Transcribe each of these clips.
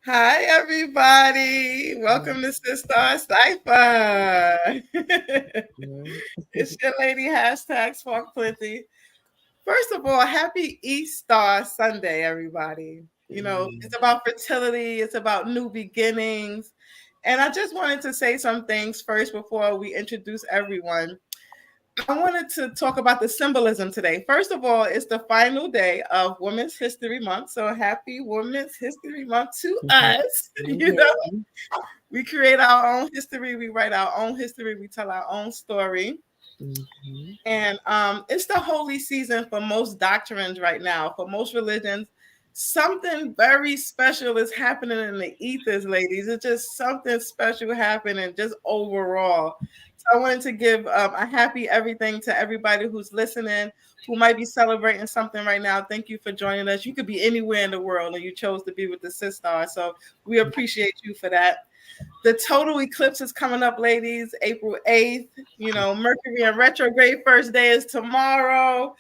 Hi, everybody. Welcome to SisStar Cipher. Mhm. It's your lady, hashtag Spark Plenty. First of all, happy Easter Sunday, everybody. You know, Mhm. it's about fertility, it's about new beginnings. And I just wanted to say some things first before we introduce everyone. I wanted to talk about the symbolism today. First of all, it's the final day of Women's History Month. So happy Women's History Month to us. You know, Mhm. we create our own history, we write our own history, we tell our own story. Mhm. And it's the holy season for most doctrines right now, for most religions. Something very special is happening in the ethers, ladies. It's just something special happening just overall. So I wanted to give a happy everything to everybody who's listening, who might be celebrating something right now. Thank you for joining us. You could be anywhere in the world and you chose to be with the SisStar. So we appreciate you for that. The total eclipse is coming up, ladies, April 8th. You know, Mercury in retrograde first day is tomorrow.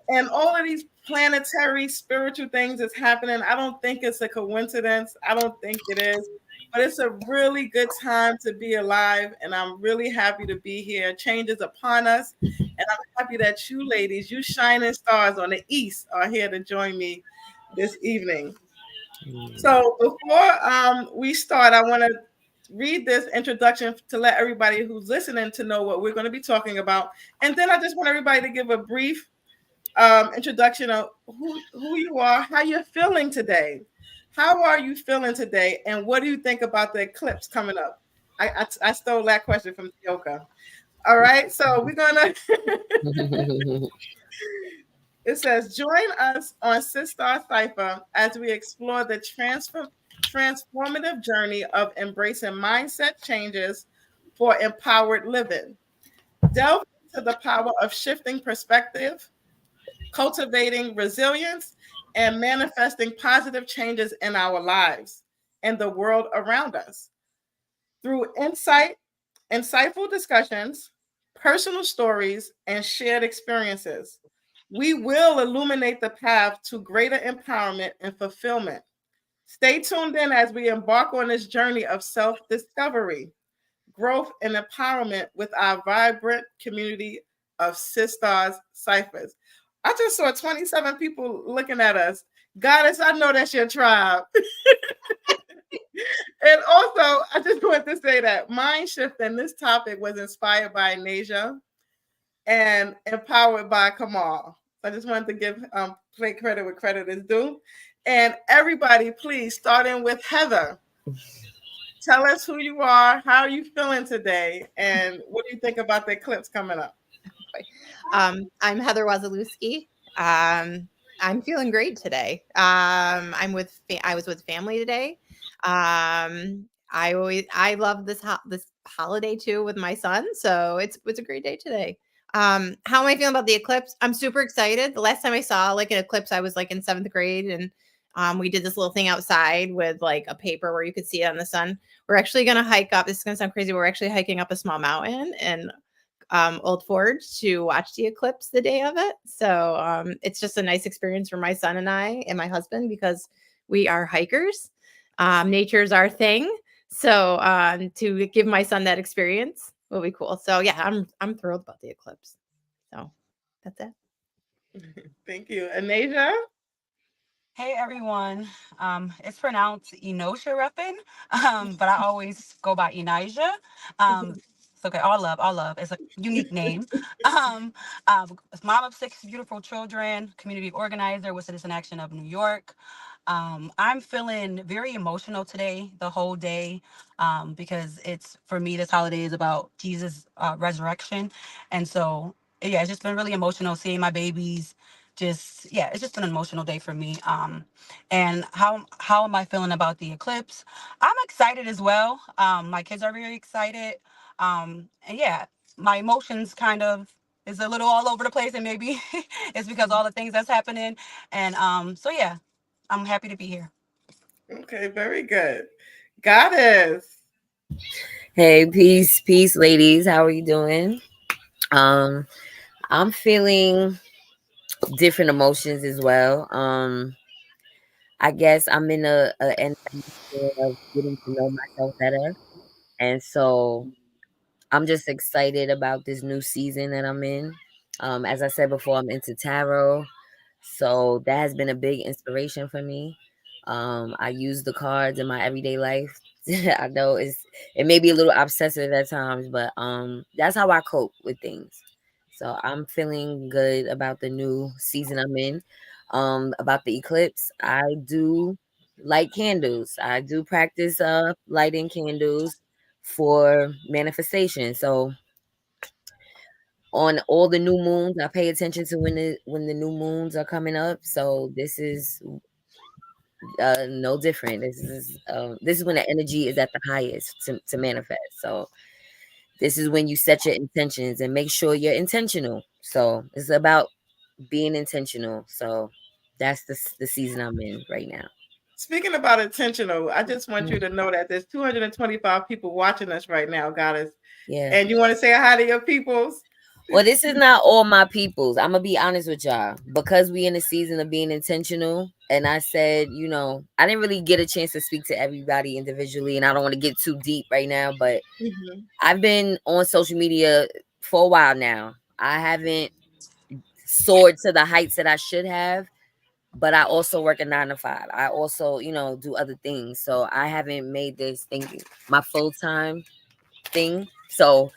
And all of these planetary spiritual things is happening. I don't think it's a coincidence. I don't think it is. But it's a really good time to be alive. And I'm really happy to be here. Change is upon us. And I'm happy that you ladies, you shining stars on the east, are here to join me this evening. So before we start, I want to read this introduction to let everybody who's listening to know what we're going to be talking about, and then I just want everybody to give a brief introduction of who you are, how you're feeling today. How are you feeling today, and what do you think about the eclipse coming up? I stole that question from Yoka. All right, so we're gonna. It says, join us on SisStar Cipher as we explore the transformative journey of embracing mindset changes for empowered living. Delve into the power of shifting perspective, cultivating resilience, and manifesting positive changes in our lives and the world around us. Through insightful discussions, personal stories, and shared experiences, we will illuminate the path to greater empowerment and fulfillment. Stay tuned in as we embark on this journey of self discovery, growth, and empowerment with our vibrant community of SisStars Ciphers. I just saw 27 people looking at us. Goddess, I know that's your tribe. And also, I just want to say that mind shift in this topic was inspired by Nasia and empowered by Kamal. So I just wanted to give play credit where credit is due. And everybody, please, starting with Heather, tell us who you are, how are you feeling today, and what do you think about the eclipse coming up? I'm Heather Wazalewski. I'm feeling great today. I was with family today. I love this holiday too with my son, so it's a great day today. How am I feeling about the eclipse? I'm super excited. The last time I saw like an eclipse, I was like in seventh grade, and we did this little thing outside with like a paper where you could see it on the sun. We're actually gonna hike up. This is gonna sound crazy. We're actually hiking up a small mountain and Old Forge to watch the eclipse the day of it. So it's just a nice experience for my son and I and my husband because we are hikers. Nature's our thing. So to give my son that experience will be cool. So yeah, I'm thrilled about the eclipse. So that's it. Thank you. Anasia? Hey everyone. It's pronounced Enosha Ruffin, but I always go by Enija. It's okay. All love. It's a unique name. Um, Mom of six beautiful children, community organizer with Citizen Action of New York. I'm feeling very emotional today, the whole day, because it's for me this holiday is about Jesus' resurrection, and so yeah, it's just been really emotional seeing my babies just yeah, it's just an emotional day for me. And how am I feeling about the eclipse? I'm excited as well. My kids are very excited. And yeah, my emotions kind of is a little all over the place, and maybe it's because all the things that's happening. And so yeah, I'm happy to be here. Okay, very good. Goddess. Hey, peace, ladies. How are you doing? Um, I'm feeling different emotions as well. I guess I'm in an atmosphere of getting to know myself better. And so I'm just excited about this new season that I'm in. As I said before, I'm into tarot. So that has been a big inspiration for me. I use the cards in my everyday life. I know it may be a little obsessive at times, but that's how I cope with things. So I'm feeling good about the new season I'm in. About the eclipse, I do light candles. I do practice lighting candles for manifestation. So on all the new moons, I pay attention to when the new moons are coming up. So this is no different. This is when the energy is at the highest to manifest. So this is when you set your intentions and make sure you're intentional. So it's about being intentional. So that's the season I'm in right now. Speaking about intentional, I just want you to know that there's 225 people watching us right now, Goddess. Yeah. And you want to say hi to your peoples? Well, this is not all my peoples. I'm gonna be honest with y'all because we in the season of being intentional. And I said, I didn't really get a chance to speak to everybody individually, and I don't want to get too deep right now. But I've been on social media for a while now. I haven't soared to the heights that I should have, but I also work a 9 to 5. I also, do other things. So I haven't made this thing my full time thing. So,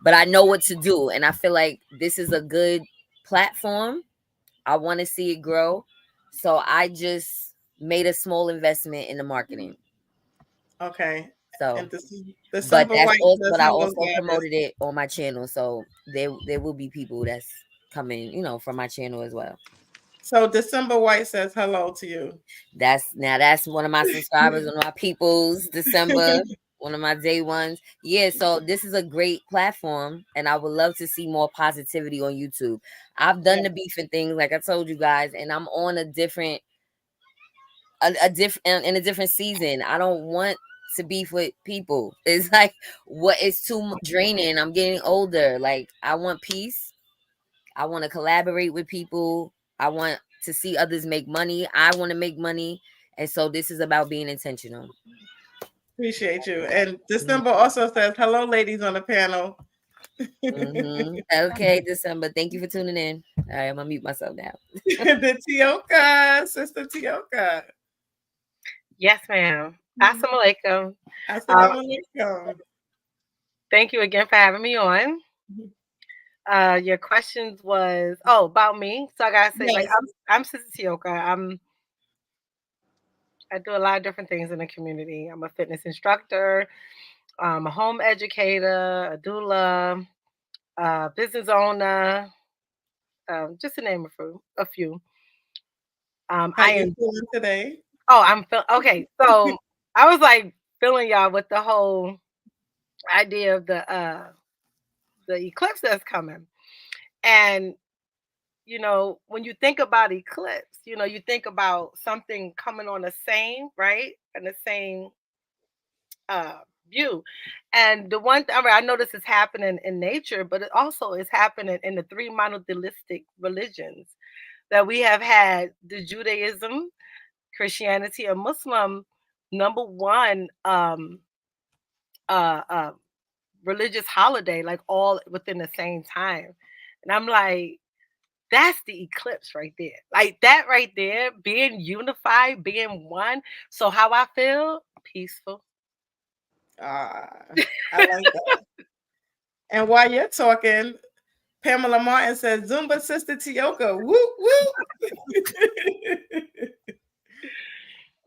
but I know what to do. And I feel like this is a good platform. I want to see it grow. So I just made a small investment in the marketing. Okay. So, And December that's White also, says but I hello, also Goddess. promoted it on my channel. So there will be people that's coming, from my channel as well. So December White says hello to you. That's one of my subscribers, one of my peoples, December, one of my day ones. Yeah, so this is a great platform, and I would love to see more positivity on YouTube. I've done the beefing things, like I told you guys, and I'm on a different in a different season. I don't want to beef with people. It's like it's too draining. I'm getting older. Like I want peace. I want to collaborate with people. I want to see others make money. I want to make money. And so this is about being intentional. Appreciate you. And December also says hello, ladies on the panel. Okay, December. Thank you for tuning in. All right, I'm gonna mute myself now. The Tioka, Sister Tioka. Yes, ma'am. Assalamu alaikum. Assalamu alaikum. Thank you again for having me on. Your questions was about me. So I gotta say, Yes. I'm Sister Tioka. I do a lot of different things in the community. I'm a fitness instructor, a home educator, a doula, business owner, just to name a few. How I you am feeling today? I'm okay. So I was like filling y'all with the whole idea of the eclipse that's coming. And when you think about eclipse, you think about something coming on the same, right? And the same view. And the one thing I know this is happening in nature, but it also is happening in the three monotheistic religions that we have had: the Judaism, Christianity, and Muslim. Number one religious holiday, like all within the same time. And I'm like, that's the eclipse right there. Like that right there, being unified, being one. So how I feel? Peaceful. I like that. And while you're talking, Pamela Martin says, Zumba Sister Tioka. Whoop, whoop.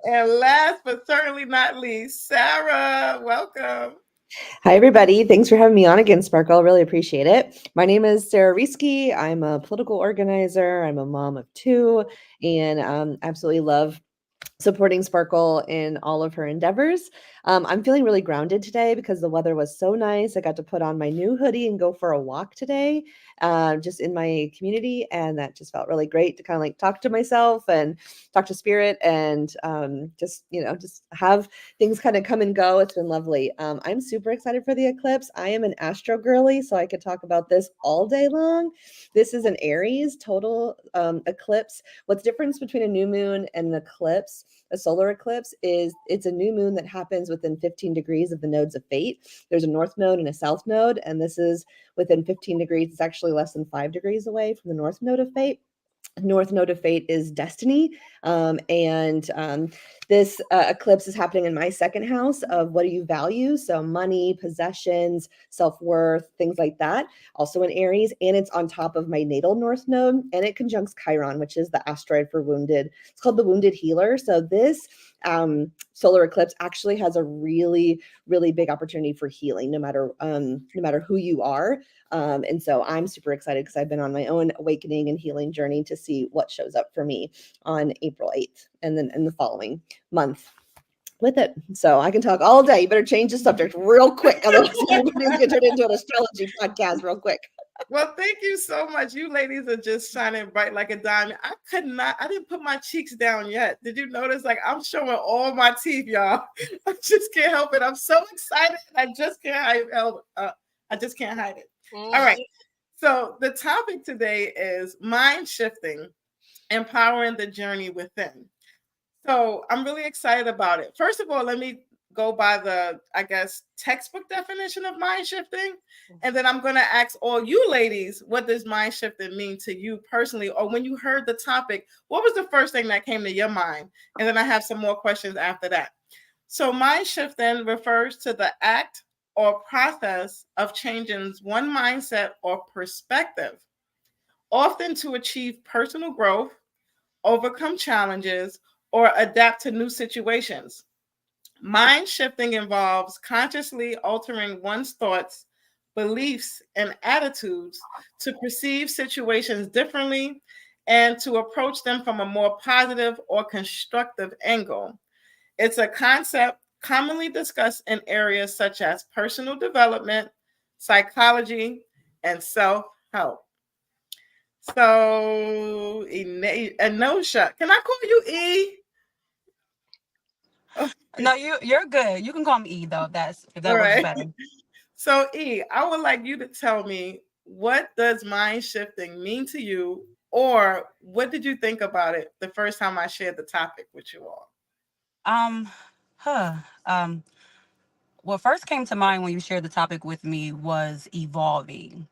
And last but certainly not least, Sarah, welcome. Hi, everybody. Thanks for having me on again, Sparkle. Really appreciate it. My name is Sarah Reesky. I'm a political organizer. I'm a mom of 2 and absolutely love supporting Sparkle in all of her endeavors. I'm feeling really grounded today because the weather was so nice. I got to put on my new hoodie and go for a walk today, just in my community. And that just felt really great to kind of like talk to myself and talk to spirit and just, just have things kind of come and go. It's been lovely. I'm super excited for the eclipse. I am an astro girly, so I could talk about this all day long. This is an Aries total eclipse. What's the difference between a new moon and an eclipse? A solar eclipse is it's a new moon that happens within 15 degrees of the nodes of fate. There's a north node and a south node, and this is within 15 degrees. It's actually less than 5 degrees away from the north node of fate. North node of fate is destiny, and this eclipse is happening in my second house of what do you value, so money, possessions, self-worth, things like that, also in Aries, and it's on top of my natal north node, and it conjuncts Chiron, which is the asteroid for wounded. It's called the wounded healer. So this solar eclipse actually has a really, really big opportunity for healing, no matter who you are. And so I'm super excited because I've been on my own awakening and healing journey to see what shows up for me on April 8th and then in the following month with it. So I can talk all day. You better change the subject real quick. Otherwise, everybody's going to turn into an astrology podcast real quick. Well, thank you so much. You ladies are just shining bright like a diamond. I didn't put my cheeks down yet. Did you notice? Like, I'm showing all my teeth, y'all. I just can't help it. I'm so excited. I just can't hide it. All right. So the topic today is mind shifting, empowering the journey within. So I'm really excited about it. First of all, let me go by the, textbook definition of mind shifting. And then I'm going to ask all you ladies, what does mind shifting mean to you personally? Or when you heard the topic, what was the first thing that came to your mind? And then I have some more questions after that. So mind shifting refers to the act or process of changing one mindset or perspective, often to achieve personal growth, overcome challenges, or adapt to new situations. Mind shifting involves consciously altering one's thoughts, beliefs, and attitudes to perceive situations differently and to approach them from a more positive or constructive angle. It's a concept commonly discussed in areas such as personal development, psychology, and self-help. So, Anosha, can I call you E? No, you're good. You can call me E though. If that All works right. better. So, E, I would like you to tell me, what does mind shifting mean to you, or what did you think about it the first time I shared the topic with you all? Um, huh. What first came to mind when you shared the topic with me was evolving.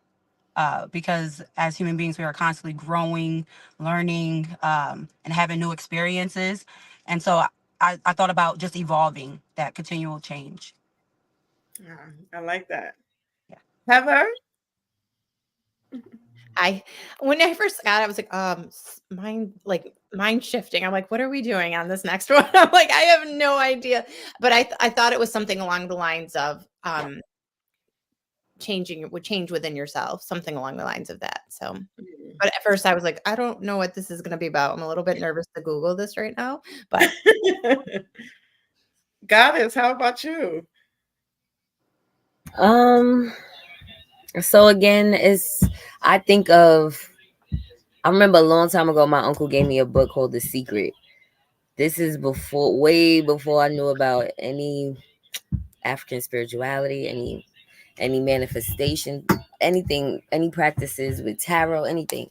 Because as human beings, we are constantly growing, learning, and having new experiences. And so I thought about just evolving, that continual change. Yeah, I like that. Yeah. Heather? When I first got it, I was like, mind shifting. I'm like, what are we doing on this next one? I'm like, I have no idea. But I thought it was something along the lines of change within yourself, something along the lines of that. So, but at first I was like, I don't know what this is going to be about. I'm a little bit nervous to Google this right now, but Goddess, how about you? So again, I think of, I remember a long time ago, my uncle gave me a book called The Secret. This is way before I knew about any African spirituality, any manifestation, anything, any practices with tarot, anything.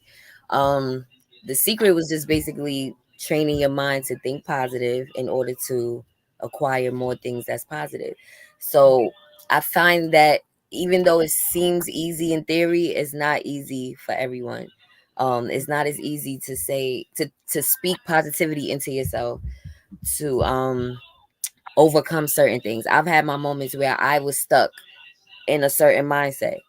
The Secret was just basically training your mind to think positive in order to acquire more things that's positive. So I find that even though it seems easy in theory, it's not easy for everyone. It's not as easy to say to speak positivity into yourself, to overcome certain things. I've had my moments where I was stuck in a certain mindset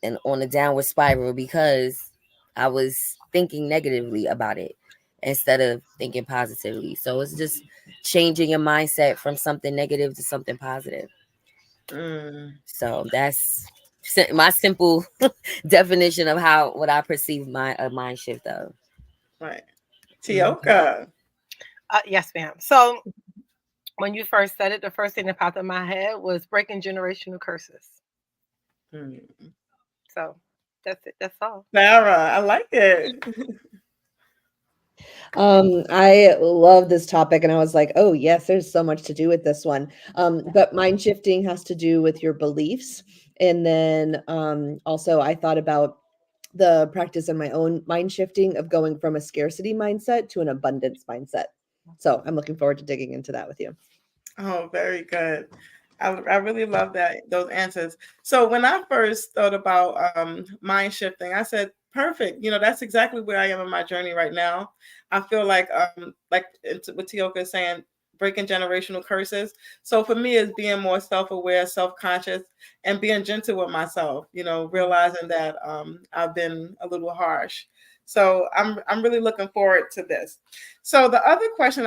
and on a downward spiral because I was thinking negatively about it instead of thinking positively. So it's just changing your mindset from something negative to something positive. So that's my simple definition of what I perceive a mind shift of. Right. Tioka. Yes, ma'am. So when you first said it, the first thing that popped in my head was breaking generational curses. Hmm. So that's it. That's all. Sarah, I like it. I love this topic, and I was like, oh yes, there's so much to do with this one. But mind shifting has to do with your beliefs, and then also I thought about the practice in my own mind shifting of going from a scarcity mindset to an abundance mindset. So I'm looking forward to digging into that with you. Oh, very good. I really love those answers. So when I first thought about mind shifting, I said, perfect. That's exactly where I am in my journey right now. I feel like what Tioka is saying, breaking generational curses. So for me, it's being more self-aware, self-conscious, and being gentle with myself. Realizing that I've been a little harsh. So I'm really looking forward to this. So the other question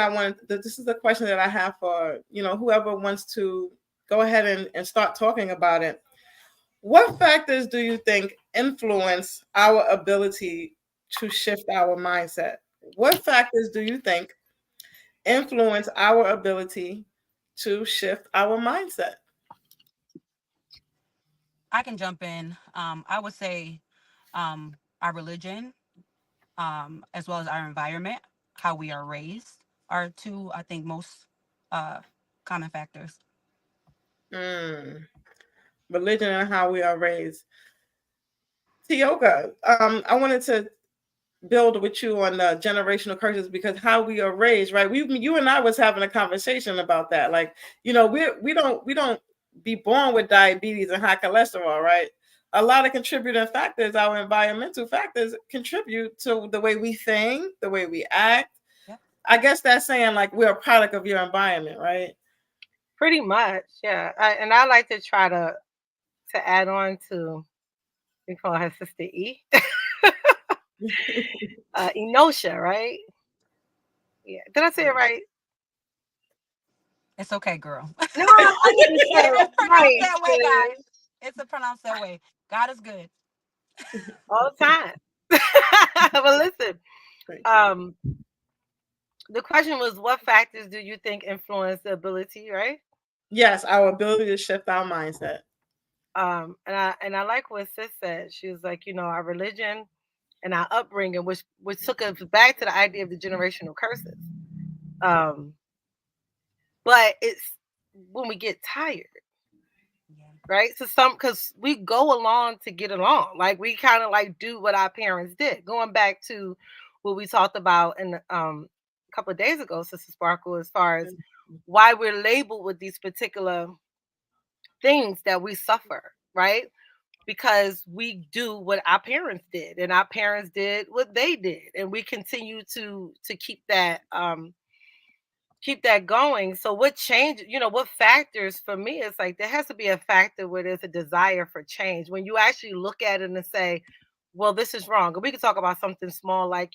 this is the question that I have for, whoever wants to go ahead and start talking about it. What factors do you think influence our ability to shift our mindset? What factors do you think influence our ability to shift our mindset? I can jump in. I would say our religion, as well as our environment, how we are raised, are two, I think, most uh, common factors. Mm, religion and how we are raised. Tioka, I wanted to build with you on the generational curses because how we are raised, right? You and I was having a conversation about that. Like, we don't be born with diabetes and high cholesterol, right? A lot of contributing factors, our environmental factors, contribute to the way we think, the way we act. Yep. I guess that's saying like we're a product of your environment, right? Pretty much, yeah. And I like to try to add on to, we call her Sister E, Enosha, right? Yeah. Did I say it right? It's okay, girl. No, I didn't say If it's it pronounced right, that way, guys, sis. it's a pronounced that way. God is good. All the time. But listen, Thank you. um, the question was, what factors do you think influence the ability, right? Yes, our ability to shift our mindset. And I like what Sis said. She was like, our religion and our upbringing, which took us back to the idea of the generational curses. Um, but it's when we get tired, Yeah. right? So because we go along to get along, like we kind of like do what our parents did. Going back to what we talked about in a couple of days ago, Sister Sparkle, as far as why we're labeled with these particular things that we suffer, right? Because we do what our parents did, and our parents did what they did, and we continue to keep that going. So what change, what factors for me, it's like there has to be a factor where there's a desire for change. When you actually look at it and say, well, this is wrong. And we could talk about something small like,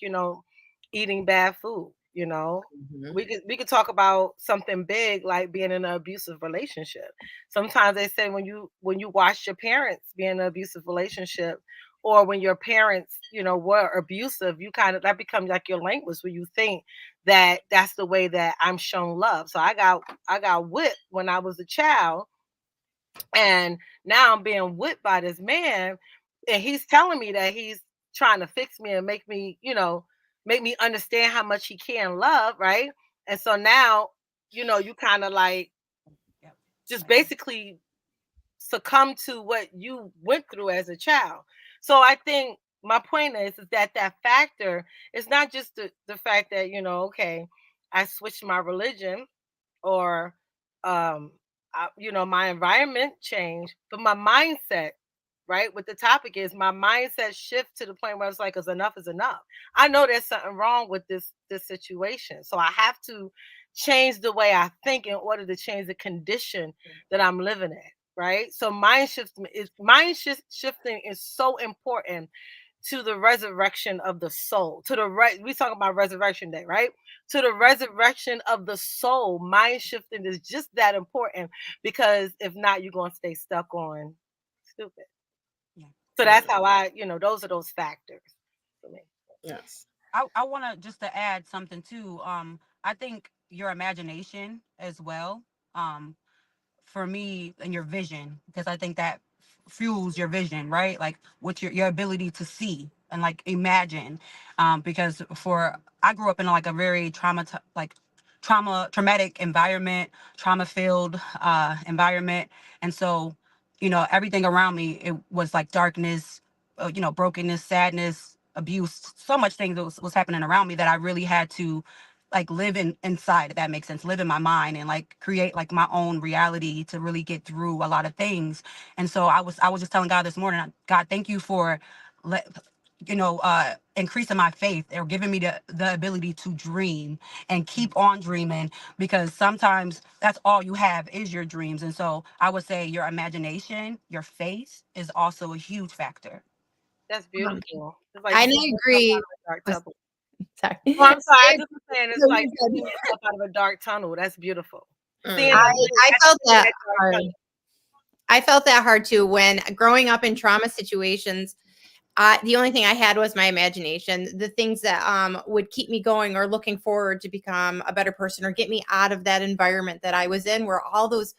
eating bad food. Mhm. We could talk about something big like being in an abusive relationship. Sometimes they say when you watch your parents be in an abusive relationship, or when your parents, were abusive, you kind of, that becomes like your language where you think that that's the way that I'm shown love. So I got whipped when I was a child, and now I'm being whipped by this man, and he's telling me that he's trying to fix me and make me understand how much he can love, right? And so now, you kind of like Yep. just basically succumb to what you went through as a child. So I think my point is that factor is not just the fact that, okay, I switched my religion, or my environment changed, but my mindset, right? What the topic is, my mindset shift to the point where it's like, 'cause enough is enough. I know there's something wrong with this situation, so I have to change the way I think in order to change the condition that I'm living in. Right. So mind shifting is so important to the resurrection of the soul. We talk about resurrection day, right? To the resurrection of the soul, mind shifting is just that important, because if not, you're gonna stay stuck on stupid. Yeah. So that's how those are those factors for me. Yes. I want to just to add something too. I think your imagination as well. Um, for me, and your vision, because I think that fuels your vision, right? Like what your ability to see and like imagine. Because for I grew up in like a very traumatic environment, trauma filled environment, and so everything around me, it was like darkness, brokenness, sadness, abuse, so much things that was happening around me that I really had to like live inside, if that makes sense, live in my mind and like create like my own reality to really get through a lot of things. And so I was just telling God this morning, God, thank you for let increasing my faith or giving me the ability to dream and keep on dreaming, because sometimes that's all you have is your dreams. And so I would say your imagination, your faith is also a huge factor. That's beautiful. It's like I pulling yourself out agree. of a dark with- tunnel. Sorry. Oh, I'm sorry. I I, just was saying it's no, like you're good. pulling yourself out of a dark tunnel. That's beautiful. Seeing Mm. the I light at felt the end of that that dark hard. tunnel. I felt that hard too when growing up in trauma situations. The only thing I had was my imagination, the things that would keep me going or looking forward to become a better person or get me out of that environment that I was in, where all those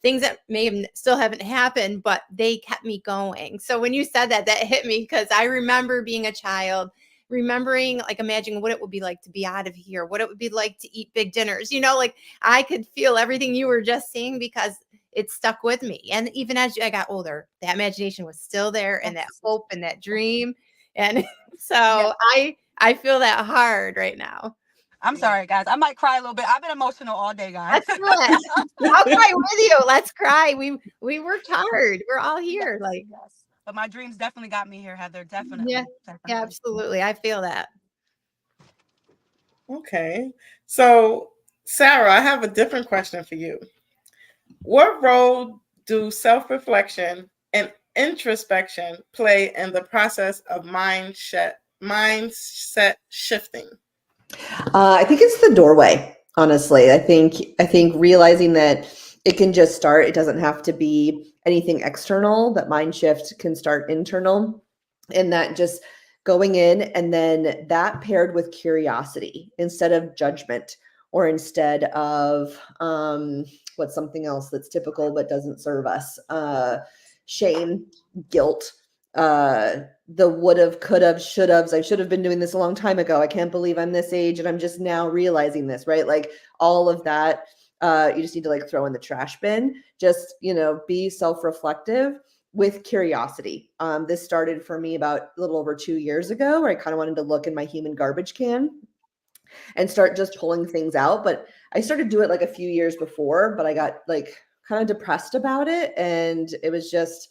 things that may have still haven't happened, but they kept me going. So when you said that, that hit me, because I remember being a child, remembering like imagining what it would be like to be out of here, what it would be like to eat big dinners. Like I could feel everything you were just saying because it stuck with me. And even as I got older, that imagination was still there, and that hope and that dream. And so Yeah. I feel that hard right now. I'm Yeah. sorry, guys. I might cry a little bit. I've been emotional all day, guys. Let's do it. I'll cry with you. Let's cry. We worked hard. We're all here. Yes, Like, yes. But my dreams definitely got me here, Heather. Definitely, yeah, definitely. absolutely. I feel that. Okay. So, Sarah, I have a different question for you. What role do self reflection and introspection play in the process of mindset shifting? I think it's the doorway. Honestly, I think realizing that it can just start. It doesn't have to be anything external. That mind shift can start internal, and that just going in, and then that paired with curiosity instead of judgment, or instead of what's something else that's typical but doesn't serve us. Shame, guilt, the would have, could have, should have. I should have been doing this a long time ago. I can't believe I'm this age and I'm just now realizing this, right? Like all of that, you just need to like throw in the trash bin. Just, be self-reflective with curiosity. This started for me about a little over 2 years ago, where I kind of wanted to look in my human garbage can and start just pulling things out. But I started to do it like a few years before, but I got like kind of depressed about it, and it was just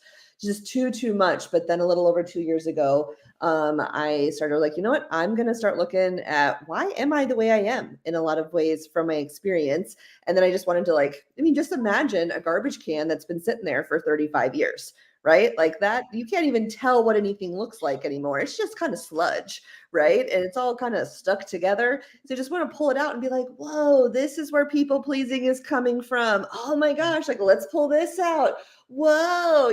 too much. But then a little over 2 years ago, I started like, you know what, I'm going to start looking at why am I the way I am in a lot of ways from my experience. And then I just wanted to like, just imagine a garbage can that's been sitting there for 35 years, right? Like that, you can't even tell what anything looks like anymore. It's just kind of sludge, right? And it's all kind of stuck together. So just want to pull it out and be like, whoa, this is where people pleasing is coming from. Oh my gosh, like let's pull this out. Whoa,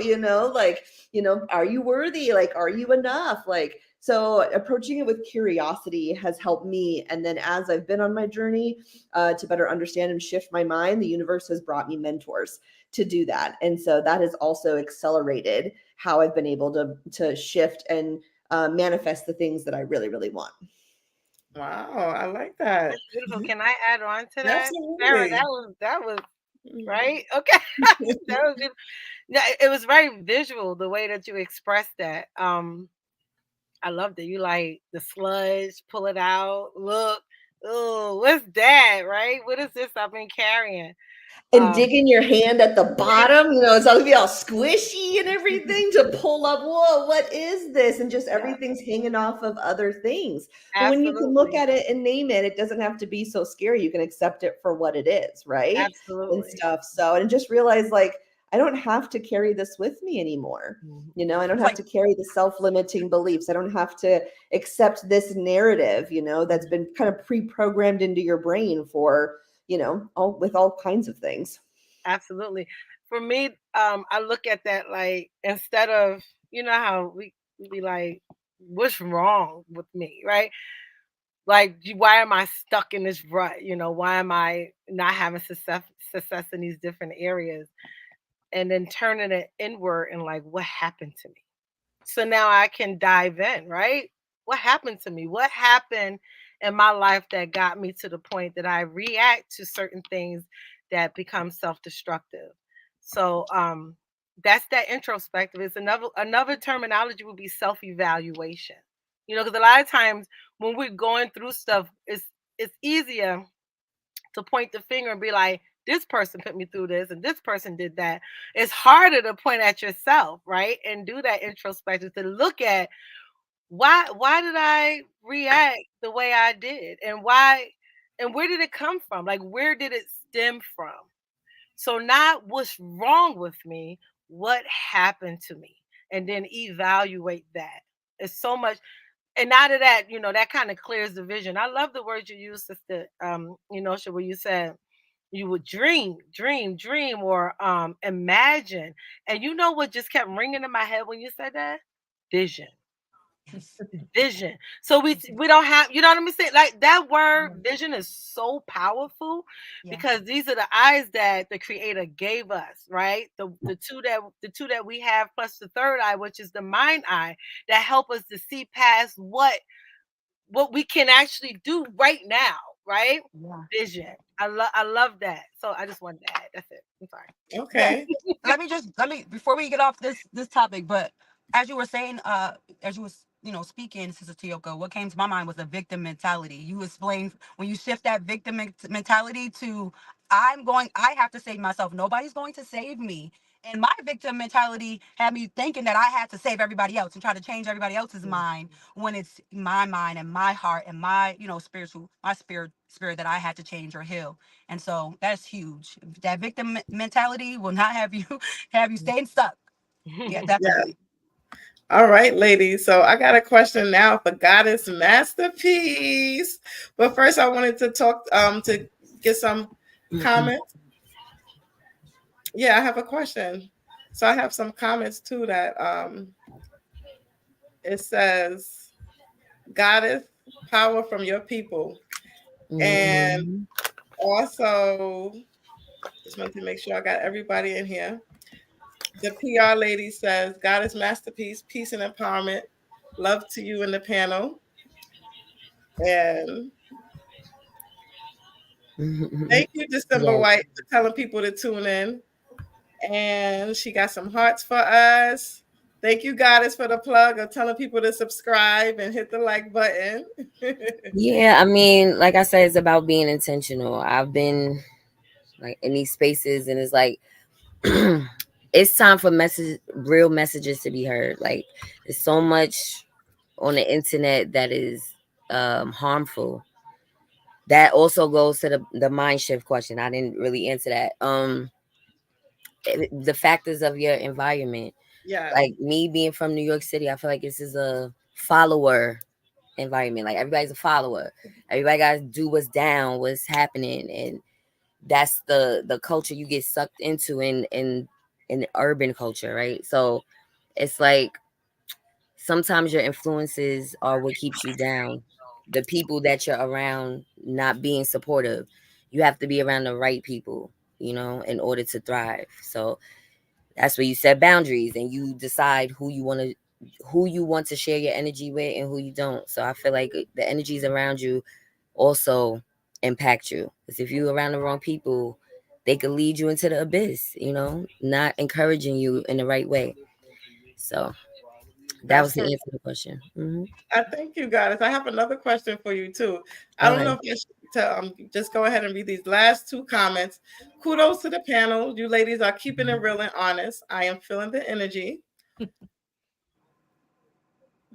are you worthy? Like, are you enough? Like, so approaching it with curiosity has helped me. And then as I've been on my journey to better understand and shift my mind, the universe has brought me mentors to do that. And so that has also accelerated how I've been able to shift and manifest the things that I really, really want. Wow, I like that. That's beautiful. Can I add on to that? Sarah, Absolutely. that was right. Okay. That was beautiful. Yeah, it was very visual the way that you expressed that. I loved it. You like the sludge, pull it out, look, oh, what's that? Right? What is this I've been carrying? And digging your hand at the bottom, it's all gonna be all squishy and everything to pull up. Whoa, what is this? And just everything's hanging off of other things. But when you can look Absolutely. at it and name it, it doesn't have to be so scary. You can accept it for what it is, right? And Absolutely. stuff. So, and just realize like, I don't have to carry this with me anymore. I don't have to carry the self-limiting beliefs. I don't have to accept this narrative, that's been kind of pre-programmed into your brain for all kinds of things. Absolutely. For me, I look at that like instead of, how we be like, what's wrong with me, right? Like, why am I stuck in this rut? Why am I not having success in these different areas? And then turning it inward and like, what happened to me? So now I can dive in, right? What happened to me? What happened in my life that got me to the point that I react to certain things that become self-destructive? So that's that introspective. It's another terminology would be self-evaluation. Because a lot of times when we're going through stuff, it's easier to point the finger and be like, this person put me through this and this person did that. It's harder to point at yourself, right? And do that introspective to look at why did I react the way I did, and where did it come from? Like, where did it stem from? So not what's wrong with me, what happened to me, and then evaluate that. It's so much. And out of that, that kind of clears the vision. I love the word you used, sister, where you said you would dream, or imagine. And you know what just kept ringing in my head when you said that? Vision. Vision. So we don't have, you know what I'm saying? Like, that word vision is so powerful, Yeah. because these are the eyes that the creator gave us, right? The two that we have, plus the third eye, which is the mind eye, that help us to see past what we can actually do right now, right? Yeah. Vision. I love that. So I just wanted to add. That's it. I'm sorry. Yeah. Okay. Let me before we get off this topic, but as you were saying, as you was speaking, Sister Tioka, what came to my mind was a victim mentality. You explained when you shift that victim mentality to I have to save myself. Nobody's going to save me. And my victim mentality had me thinking that I had to save everybody else and try to change everybody else's mind, when it's my mind and my heart and my, my spirit that I had to change or heal. And so that's huge. That victim mentality will not have you have you staying stuck. Yeah, Yeah. definitely. All right, ladies. So I got a question now for Goddess Masterpiece. But first, I wanted to talk to get some comments. Yeah, I have a question. So I have some comments too that it says, Goddess, power from your people. And Mhm. also, just wanted to make sure I got everybody in here. The PR lady says, Goddess Masterpiece, peace and empowerment. Love to you in the panel. And thank you, December Yes. White, for telling people to tune in. And she got some hearts for us. Thank you, Goddess, for the plug of telling people to subscribe and hit the like button. Yeah, I mean, like I said, it's about being intentional. I've been like in these spaces, and it's like it's time for real messages to be heard. Like, there's so much on the internet that is harmful. That also goes to the mind shift question. I didn't really answer that. The factors of your environment. Yes. Like me being from New York City, I feel like this is a follower environment. Like, everybody's a follower. Everybody got to do what's down, what's happening, and that's the culture you get sucked into in the urban culture, right? So it's like sometimes your influences are what keeps you down. The people that you're around not being supportive. You have to be around the right people, in order to thrive. So that's where you set boundaries and you decide who you want to share your energy with and who you don't. So I feel like the energies around you also impact you. Because if you're around the wrong people, they could lead you into the abyss, not encouraging you in the right way. So that That's was the correct. answer to the question. I thank you, Goddess. I have another question for you, too. I don't know Okay. if you should just go ahead and read these last two comments. Kudos to the panel. You ladies are keeping it real and honest. I am feeling the energy.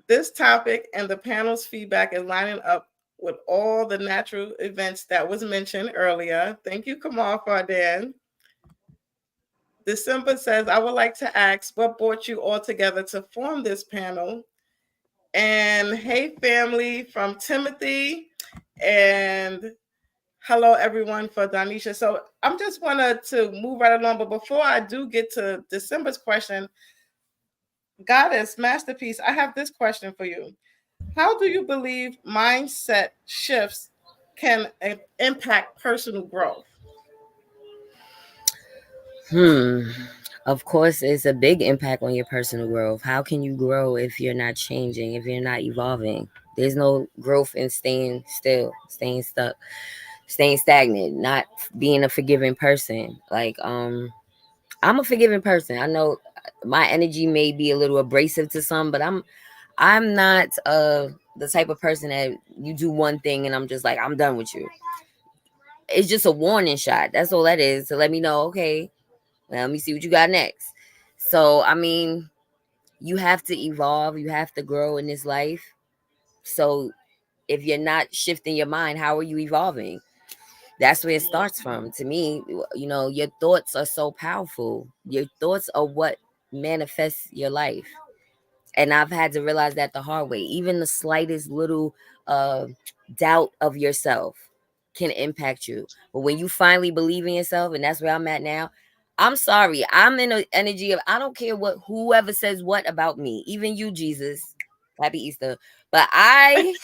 This topic and the panel's feedback is lining up with all the natural events that was mentioned earlier. Thank you, Kamal Fardan. December says, I would like to ask what brought you all together to form this panel? And hey, family, from Timothy. And hello, everyone, for Donisha. So I'm just wanted to move right along. But before I do get to December's question, Goddess Masterpiece, I have this question for you. How do you believe mindset shifts can impact personal growth? Hmm. Of course, it's a big impact on your personal growth. How can you grow if you're not changing, if you're not evolving? There's no growth in staying still, staying stuck, staying stagnant, not being a forgiving person. Like, I'm a forgiving person. I know my energy may be a little abrasive to some, but I'm not the type of person that you do one thing and I'm just like, I'm done with you. It's just a warning shot. That's all that is, to let me know, okay, well, let me see what you got next. So, I mean, you have to evolve, you have to grow in this life. So, if you're not shifting your mind, how are you evolving? That's where it starts from. To me, your thoughts are so powerful. Your thoughts are what manifests your life. And I've had to realize that the hard way. Even the slightest little uh, doubt of yourself can impact you. But when you finally believe in yourself, and that's where I'm at now, I'm sorry. I'm in the energy of, I don't care what whoever says what about me, even you, Jesus. Happy Easter. But I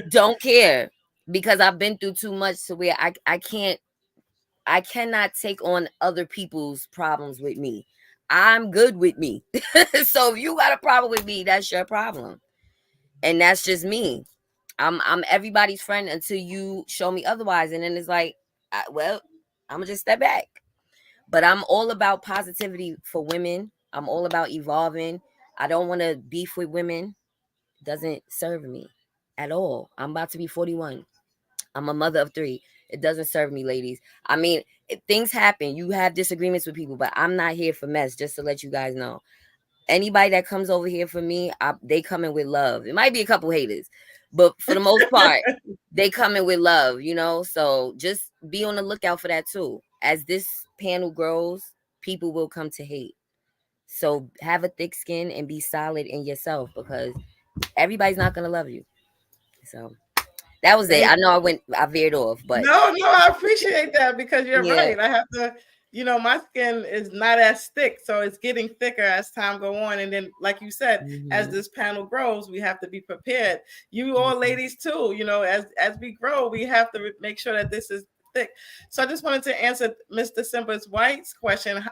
don't care, because I've been through too much to where I cannot take on other people's problems with me. I'm good with me. So if you got a problem with me, that's your problem. And that's just me. I'm everybody's friend until you show me otherwise. And then it's like, well, I'm gonna just step back. But I'm all about positivity for women. I'm all about evolving. I don't want to beef with women. Doesn't serve me at all. I'm about to be 41. I'm a mother of three. It doesn't serve me, ladies. I mean, things happen. You have disagreements with people, but I'm not here for mess, just to let you guys know. Anybody that comes over here for me, they come in with love. It might be a couple haters, but for the most part, they come in with love. So just be on the lookout for that too. As this panel grows, people will come to hate. So have a thick skin and be solid in yourself, because everybody's not going to love you. So that was it. Thank I know I veered off, but No, I appreciate that, because you're yeah. right. I have to, my skin is not as thick, so it's getting thicker as time go on. And then, like you said, as Mhm. this panel grows, we have to be prepared. You all ladies too, as we grow, we have to make sure that this is thick. So I just wanted to answer Mr. Simba's White's question.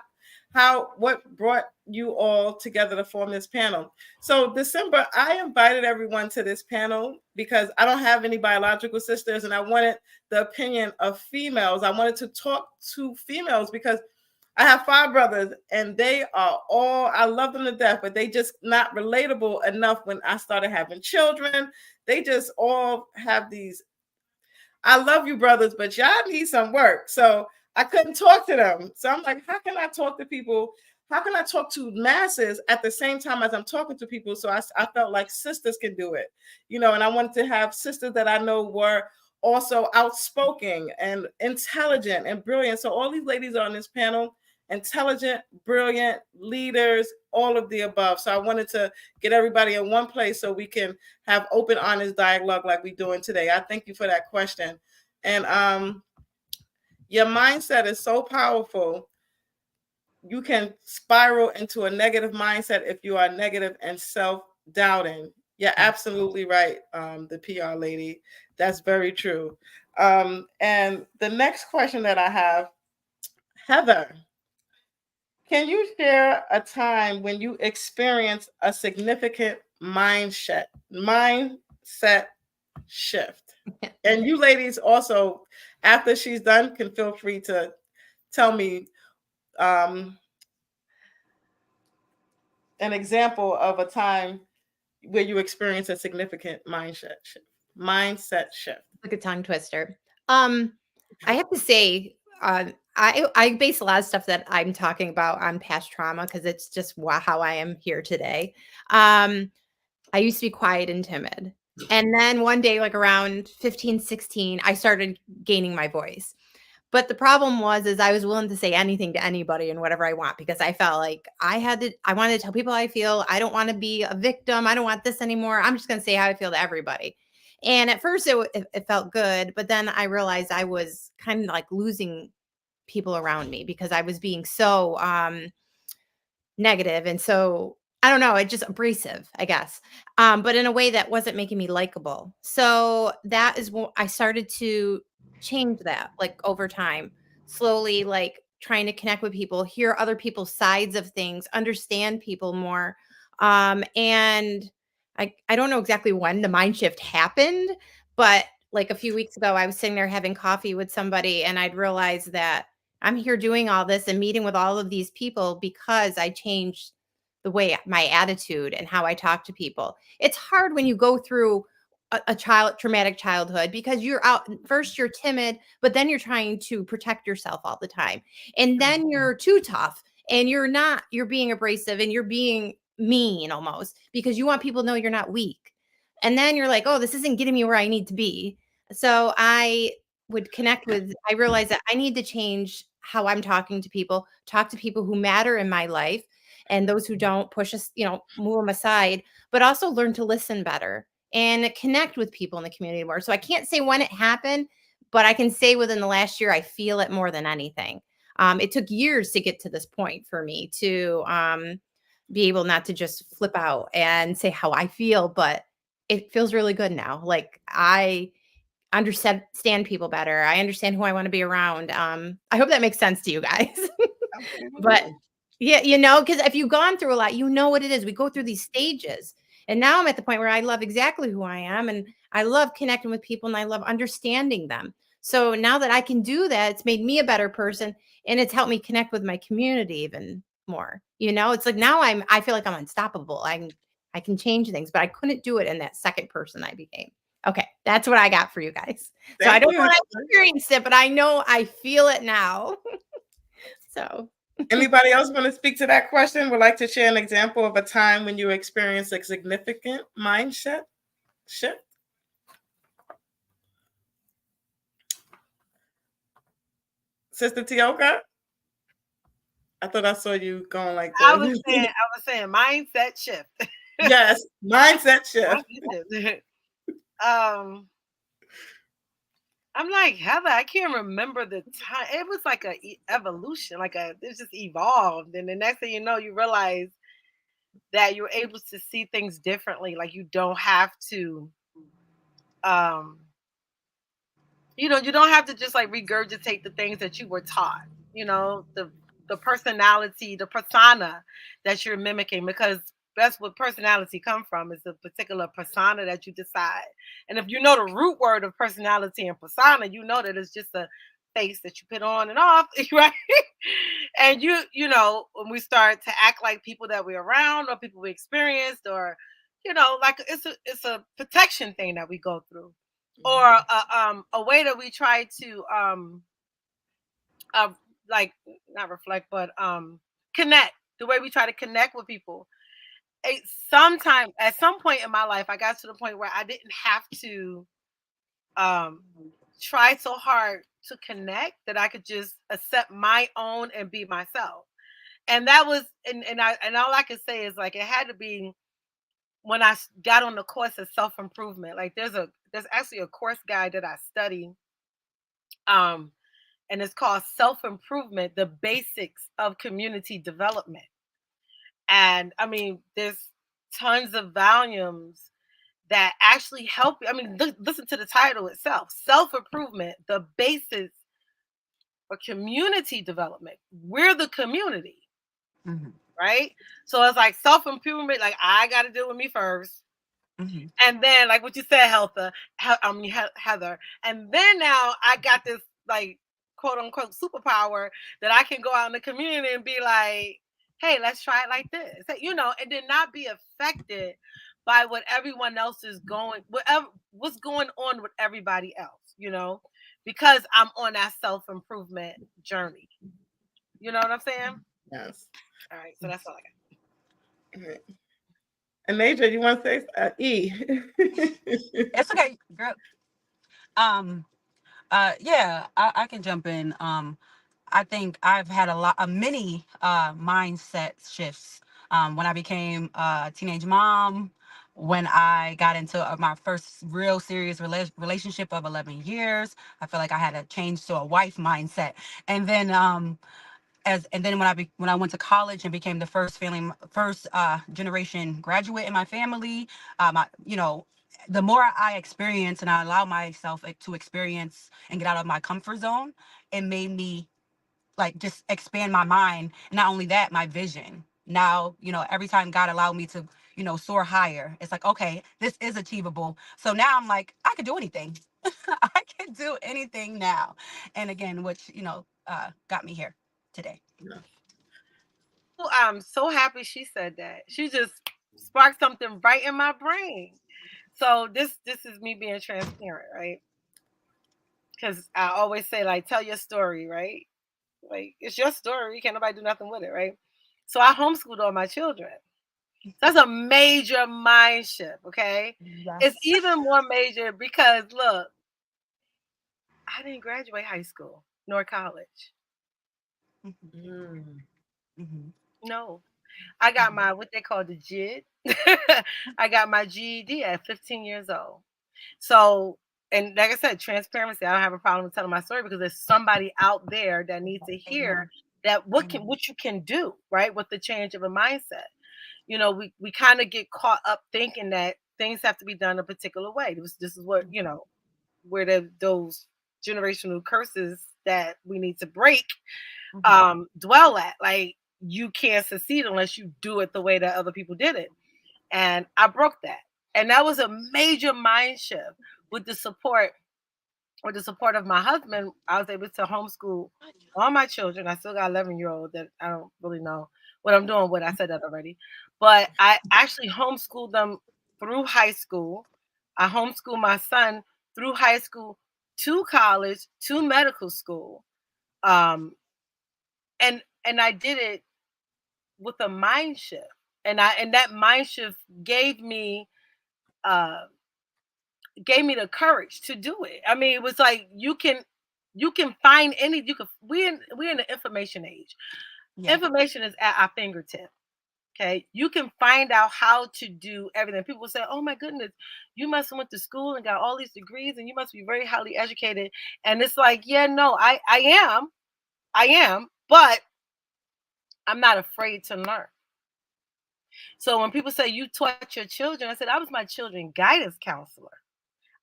What brought you all together to form this panel? So December, I invited everyone to this panel because I don't have any biological sisters, and I wanted the opinion of females. I wanted to talk to females because I have 5 brothers, and they are all, I love them to death, but they just not relatable enough. When I started having children, they just all have these, I love you, brothers, but y'all need some work. So I couldn't talk to them. So I'm like, how can I talk to people? How can I talk to masses at the same time as I'm talking to people? So I felt like sisters can do it, and I wanted to have sisters that I know were also outspoken and intelligent and brilliant. So all these ladies are on this panel, intelligent, brilliant leaders, all of the above. So I wanted to get everybody in one place so we can have open, honest dialogue like we're doing today. I thank you for that question. And your mindset is so powerful. You can spiral into a negative mindset if you are negative and self-doubting. You're absolutely right, the PR lady. That's very true. And the next question that I have, Heather, can you share a time when you experienced a significant mindset shift? And you ladies also, after she's done, can feel free to tell me um, an example of a time where you experienced a significant Mindset shift. Like a tongue twister. I have to say, I base a lot of stuff that I'm talking about on past trauma because it's just how I am here today. I used to be quiet and timid. And then one day, like around 15, 16, I started gaining my voice. But the problem is I was willing to say anything to anybody and whatever I want because I felt like I wanted to tell people how I feel. I don't want to be a victim. I don't want this anymore. I'm just going to say how I feel to everybody. And at first it felt good, but then I realized I was kind of like losing people around me because I was being so negative and so I don't know, it just abrasive, I guess. But in a way that wasn't making me likable. So that is what I started to change that like over time, slowly like trying to connect with people, hear other people's sides of things, understand people more. And I don't know exactly when the mind shift happened, but like a few weeks ago I was sitting there having coffee with somebody and I'd realized that I'm here doing all this and meeting with all of these people because I changed the way my attitude and how I talk to people. It's hard when you go through a traumatic childhood because you're out first you're timid, but then you're trying to protect yourself all the time. And then you're too tough and you're being abrasive and you're being mean almost because you want people to know you're not weak. And then you're like, "Oh, this isn't getting me where I need to be." So I realized that I need to change how I'm talking to people, talk to people who matter in my life and those who don't push us, move them aside, but also learn to listen better and connect with people in the community more. So I can't say when it happened, but I can say within the last year, I feel it more than anything. It took years to get to this point for me to be able not to just flip out and say how I feel, but it feels really good now. Like I understand people better. I understand who I want to be around. I hope that makes sense to you guys. But yeah, because if you've gone through a lot, you know what it is. We go through these stages. And now I'm at the point where I love exactly who I am and I love connecting with people and I love understanding them. So now that I can do that, it's made me a better person and it's helped me connect with my community even more. It's like now I feel like I'm unstoppable. I can change things, but I couldn't do it in that second person I became. Okay, that's what I got for you guys. So I Thank don't know you. when I experienced it, but I know I feel it now. So Anybody else want to speak to that question? Would like to share an example of a time when you experienced a significant mindset shift? Sister Tioka? I thought I saw you going like I this. was saying mindset shift. Yes, mindset shift. Mindset shift. I'm like, Heather, I can't remember the time. It was like a evolution, it just evolved. And the next thing you know, you realize that you're able to see things differently. Like you don't have to, um, you don't have to just like regurgitate the things that you were taught. The personality, the persona that you're mimicking, because that's what personality come from, is a particular persona that you decide. And if you know the root word of personality and persona, you know that it's just a face that you put on and off, right? And when we start to act like people that we're around or people we experienced, or like it's a protection thing that we go through, or a way that we try to uh, like not reflect, but connect. The way we try to connect with people. Sometime at some point in my life, I got to the point where I didn't have to um, try so hard to connect, that I could just accept my own and be myself. And that was, and all I can say is like it had to be when I got on the course of self improvement. Like there's actually a course guide that I study, and it's called Self Improvement: The Basics of Community Development. And I mean, there's tons of volumes that actually help you. I mean, listen to the title itself: Self Improvement: The Basics for Community Development. We're the community, Mm-hmm. right? So it's like self improvement. Like I got to deal with me first. Mm-hmm. And then, like what you said, Heather. And then now I got this like quote unquote superpower that I can go out in the community and be like, hey, let's try it like this. And then not be affected by what everyone else is what's going on with everybody else, because I'm on that self-improvement journey. You know what I'm saying? Yes. All right, so that's all I got. Right. And Naja, you want to say E? It's okay, girl. Yeah, I can jump in. I think I've had many mindset shifts. When I became a teenage mom, when I got into my first real serious relationship of 11 years, I feel like I had to change to a wife mindset. And then and then when I went to college and became the first generation graduate in my family, the more I experience and I allow myself to experience and get out of my comfort zone, it made me like just expand my mind. And not only that, my vision. Now, every time God allowed me to, soar higher, it's like, okay, this is achievable. So now I'm like, I could do anything. I can do anything now. And again, which, got me here today. I'm so happy she said that. She just sparked something right in my brain. So this is me being transparent, right? Because I always say, like, tell your story, right? Like, it's your story. Can't nobody do nothing with it, right? So I homeschooled all my children. That's a major mind shift, okay? It's Yes. even more major because look, I didn't graduate high school nor college. No. I got my what they call the JID. I got my GED at 15 years old. So, and like I said, transparency. I don't have a problem with telling my story because there's somebody out there that needs to hear that what you can do, right? With the change of a mindset. We kind of get caught up thinking that things have to be done a particular way. This is what, where those generational curses that we need to break dwell at. Like, you can't succeed unless you do it the way that other people did it. And I broke that. And that was a major mind shift. With the support of my husband, I was able to homeschool all my children. I still got 11-year-old that I don't really know what I'm doing with. I said that already. But I actually homeschooled them through high school. I homeschooled my son through high school to college to medical school. Um, and I did it with a mind shift. And that mind shift uh gave me the courage to do it. I mean, it was like you can find any you can we're in the information age. Yeah. Information is at our fingertip. Okay. You can find out how to do everything. People say, oh my goodness, you must have went to school and got all these degrees and you must be very highly educated. And it's like, yeah, no, I am, but I'm not afraid to learn. So when people say you taught your children, I said I was my children guidance counselor.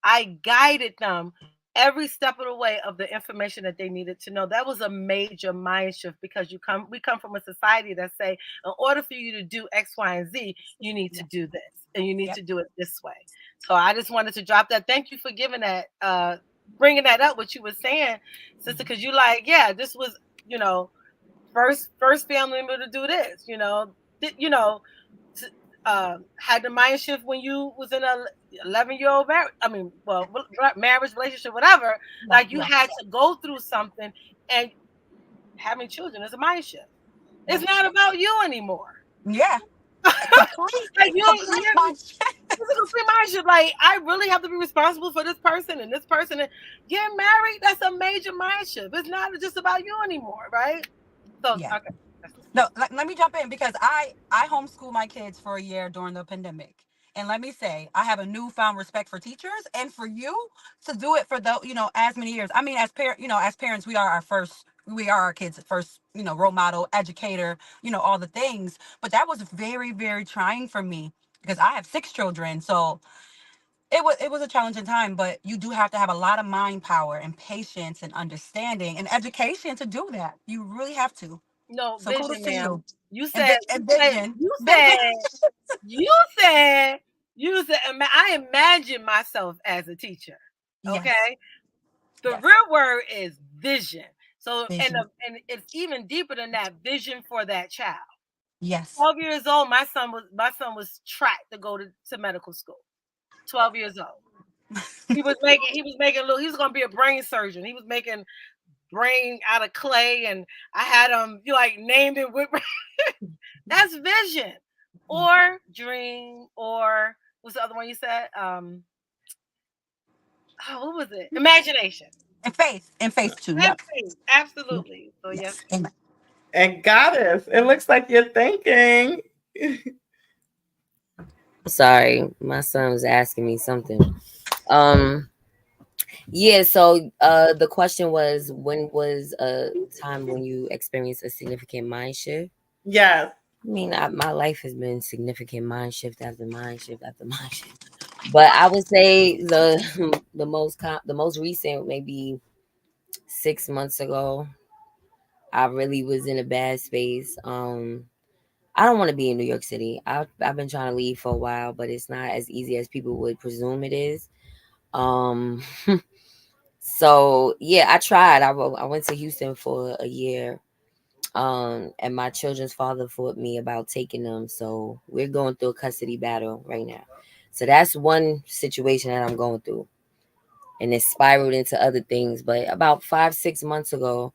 I guided them every step of the way of the information that they needed to know. That was a major mind shift because we come from a society that say in order for you to do X, Y, and Z, you need to do this and you need Yep. to do it this way. So I just wanted to drop that. Thank you for giving that, bringing that up. What you were saying, sister, because you like, yeah, this was, first family member to do this. Had the mind shift when you was in a 11-year-old marriage. I mean, well, marriage, relationship, whatever. Like you Yeah. had to go through something, and having children is a mind shift. It's Yep. not about you anymore. Yeah. Complete, Like complete mind shift. it's a complete mind shift. Like I really have to be responsible for this person and this person. And getting married, that's a major mind shift. It's not just about you anymore, right? So Yeah. okay. No, let me jump in because I homeschooled my kids for a year during the pandemic. And let me say, I have a newfound respect for teachers and for you to do it for as many years. I mean, as parents, we are our kids' first, role model, educator, all the things. But that was very, very trying for me because I have 6 children. So it was a challenging time, but you do have to have a lot of mind power and patience and understanding and education to do that. You really have to. No So kudos vision, to ma'am. you. You And, said and you said vision. you Vision. said you said you said I imagine myself as a teacher. Yes. Okay, the Yes. real word is vision. So Vision. and it's even deeper than that. Vision for that child. Yes. 12 years old. My son was tracked to go to medical school. 12 years old. He was gonna be a brain surgeon. He was making brain out of clay, and I had him named it with. That's vision or dream or what's the other one you said? What was it? Imagination. And faith too. Yep. Absolutely. So yes. Yes. Amen. And goddess, it looks like you're thinking. Sorry, my son was asking me something. Um, Yeah, so the question was, when was a time when you experienced a significant mind shift? Yes. I mean, my life has been significant mind shift after mind shift after mind shift. But I would say the most recent, maybe 6 months ago, I really was in a bad space. I don't want to be in New York City. I've been trying to leave for a while, but it's not as easy as people would presume it is. Um, so yeah, I tried. I went to Houston for a year. And my children's father fought me about taking them. So we're going through a custody battle right now. So that's one situation that I'm going through. And it spiraled into other things. But about 5, 6 months ago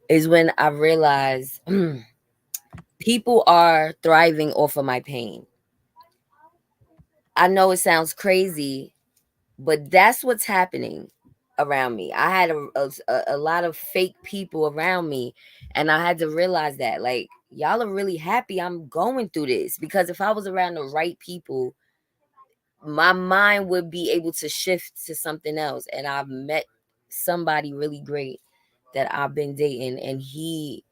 is when I realized people are thriving off of my pain. I know it sounds crazy, but that's what's happening around me. I had a lot of fake people around me, and I had to realize that, like, y'all are really happy I'm going through this, because if I was around the right people, my mind would be able to shift to something else. And I've met somebody really great that I've been dating, and he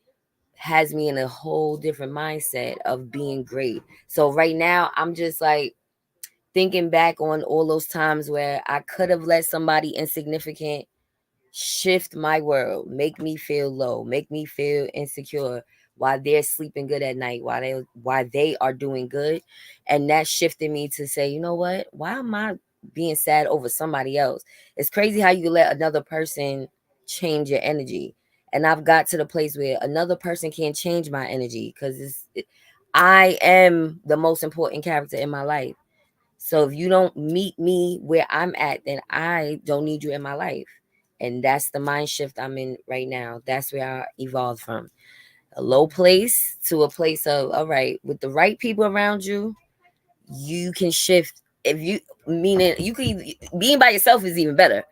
has me in a whole different mindset of being great. So right now I'm just like thinking back on all those times where I could have let somebody insignificant shift my world, make me feel low, make me feel insecure while they're sleeping good at night, while they are doing good. And that shifted me to say, you know what? Why am I being sad over somebody else? It's crazy how you let another person change your energy. And I've got to the place where another person can't change my energy, because I am the most important character in my life. So if you don't meet me where I'm at, then I don't need you in my life. And that's the mind shift I'm in right now. That's where I evolved from a low place to a place of, all right, with the right people around you, you can shift. If you meaning you can being by yourself is even better.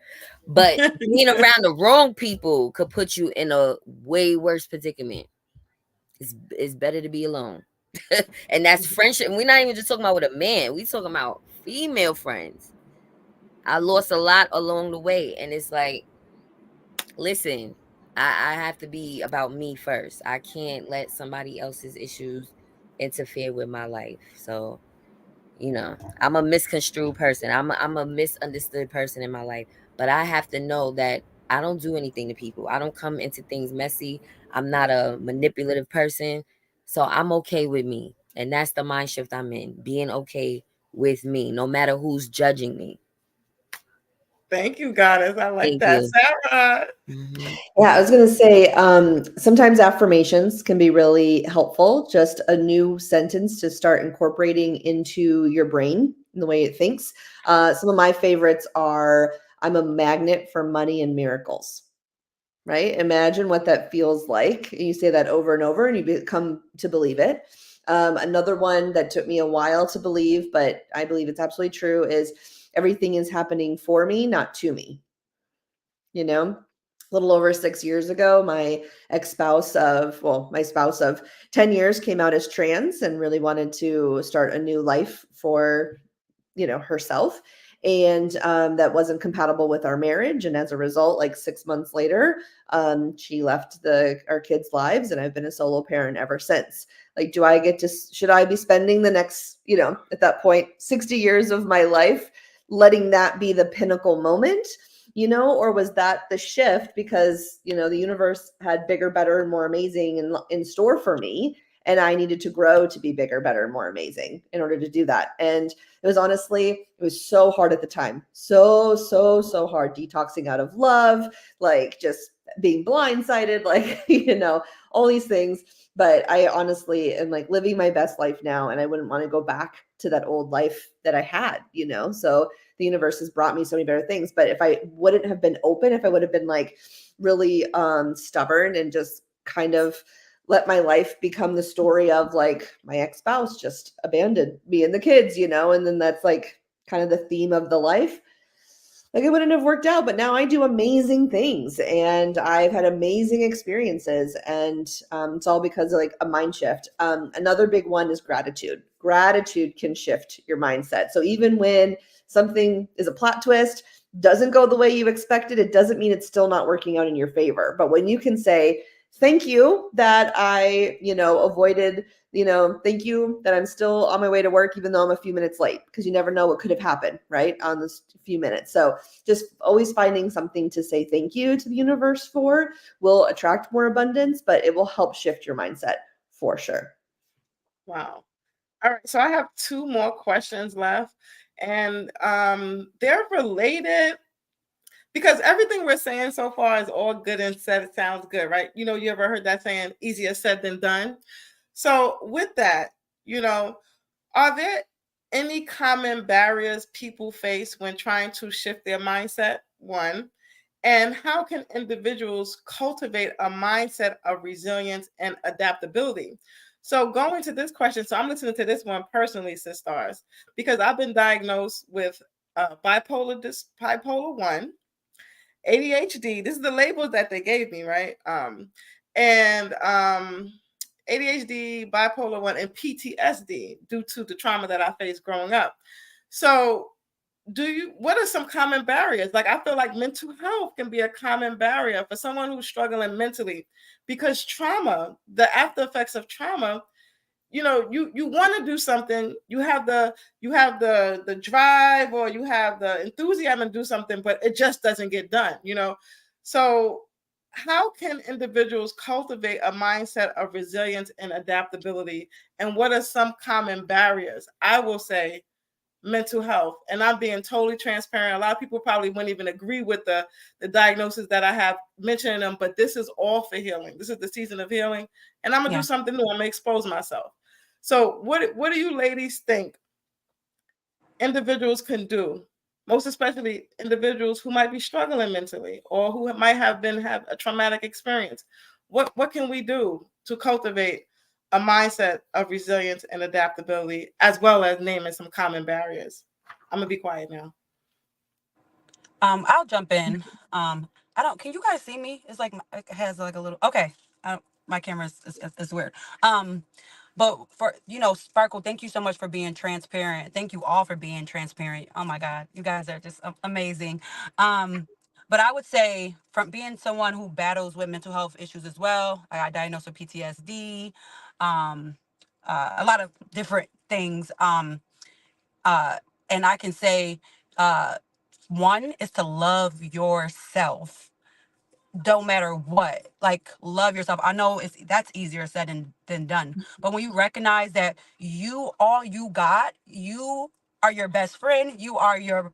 But being around the wrong people could put you in a way worse predicament. It's better to be alone. And that's friendship. We're not even just talking about with a man. We talking about female friends. I lost a lot along the way. And it's like, listen, I have to be about me first. I can't let somebody else's issues interfere with my life. So, I'm a misconstrued person. I'm a misunderstood person in my life. But I have to know that I don't do anything to people. I don't come into things messy. I'm not a manipulative person. So I'm okay with me. And that's the mind shift I'm in. Being okay with me, no matter who's judging me. Thank you, Goddess. I like Thank that. you. Sarah. Mhm. Yeah, I was going to say, sometimes affirmations can be really helpful. Just a new sentence to start incorporating into your brain and the way it thinks. Some of my favorites are, I'm a magnet for money and miracles. Right? Imagine what that feels like. You say that over and over and you become to believe it. Another one that took me a while to believe, but I believe it's absolutely true, is everything is happening for me, not to me. A little over 6 years ago, my my spouse of 10 years came out as trans and really wanted to start a new life for herself. And that wasn't compatible with our marriage. And as a result, like 6 months later, she left our kids' lives, and I've been a solo parent ever since. Like, should I be spending the next, at that point, 60 years of my life letting that be the pinnacle moment? Or was that the shift because, the universe had bigger, better, and more amazing in store for me, and I needed to grow to be bigger, better, and more amazing in order to do that. And it was so hard at the time. So, so, so hard, detoxing out of love, like just being blindsided, like, all these things. But I honestly am like living my best life now, and I wouldn't want to go back to that old life that I had, so the universe has brought me so many better things. But if I wouldn't have been open, if I would have been like really stubborn and just kind of let my life become the story of like my ex-spouse just abandoned me and the kids, and then that's like kind of the theme of the life. Like, it wouldn't have worked out. But now I do amazing things and I've had amazing experiences, and it's all because of like a mind shift. Another big one is gratitude. Gratitude can shift your mindset. So even when something is a plot twist, doesn't go the way you expected, it doesn't mean it's still not working out in your favor. But when you can say, thank you that I, avoided, thank you that I'm still on my way to work, even though I'm a few minutes late, because you never know what could have happened, right, on this few minutes. So just always finding something to say thank you to the universe for will attract more abundance, but it will help shift your mindset for sure. Wow. All right. So I have two more questions left, and they're related because everything we're saying so far is all good and said. It sounds good, right? You ever heard that saying, easier said than done? So with that, are there any common barriers people face when trying to shift their mindset? One, and how can individuals cultivate a mindset of resilience and adaptability? So going to this question, so I'm listening to this one personally, SisStars, because I've been diagnosed with bipolar 1, ADHD. This is the labels that they gave me, right? And ADHD, bipolar 1, and PTSD due to the trauma that I faced growing up. So what are some common barriers? Like, I feel like mental health can be a common barrier for someone who's struggling mentally, because trauma, the after effects of trauma, you want to do something, you have the drive, or you have the enthusiasm to do something, but it just doesn't get done. So how can individuals cultivate a mindset of resilience and adaptability, and what are some common barriers? I will say mental health, and I'm being totally transparent. A lot of people probably wouldn't even agree with the diagnosis that I have mentioning them, but this is all for healing. This is the season of healing, and I'm gonna do something new. I'm gonna expose myself. So what do you ladies think individuals can do, most especially individuals who might be struggling mentally or who might have a traumatic experience? What can we do to cultivate a mindset of resilience and adaptability, as well as naming some common barriers? I'm gonna be quiet now. I'll jump in. I don't. Can you guys see me? It's like it has like a little. Okay. My camera is weird. But for Sparkle, thank you so much for being transparent. Thank you all for being transparent. Oh my God, you guys are just amazing. But I would say, from being someone who battles with mental health issues as well, I got diagnosed with PTSD, a lot of different things. And I can say, uh, one is to love yourself. Don't matter what, like, love yourself. I know that's easier said than done, but when you recognize that all you got, you are your best friend, you are your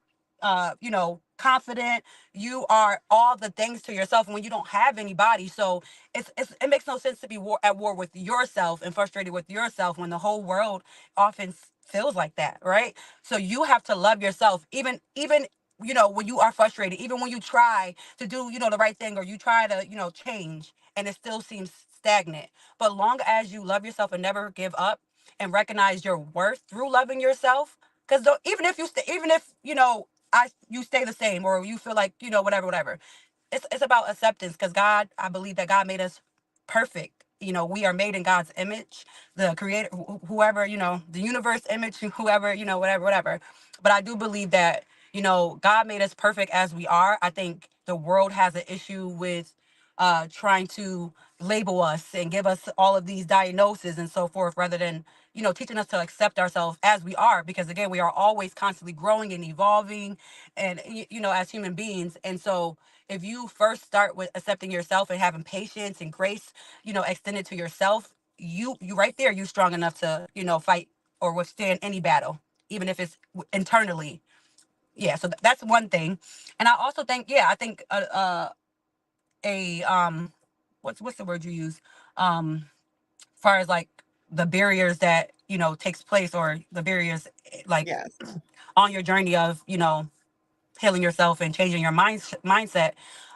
confident, you are all the things to yourself when you don't have anybody. So it makes no sense to be at war with yourself and frustrated with yourself when the whole world often feels like that, right? So you have to love yourself, even when you are frustrated, even when you try to do, the right thing, or you try to, change, and it still seems stagnant. But long as you love yourself and never give up and recognize your worth through loving yourself, because even if you stay the same, or you feel like, whatever. It's about acceptance, because I believe that God made us perfect. We are made in God's image, the creator, whoever, the universe image, whoever, whatever. But I do believe that, God made us perfect as we are. I think the world has an issue with trying to label us and give us all of these diagnoses and so forth, rather than, teaching us to accept ourselves as we are. Because again, we are always constantly growing and evolving, and, as human beings. And so if you first start with accepting yourself and having patience and grace, extended to yourself, you right there, you strong enough to, fight or withstand any battle, even if it's internally. Yeah, so that's one thing. And I also think, I think a what's the word you use, far as like the barriers that takes place, or the barriers, like, Yes. on your journey of healing yourself and changing your mindset.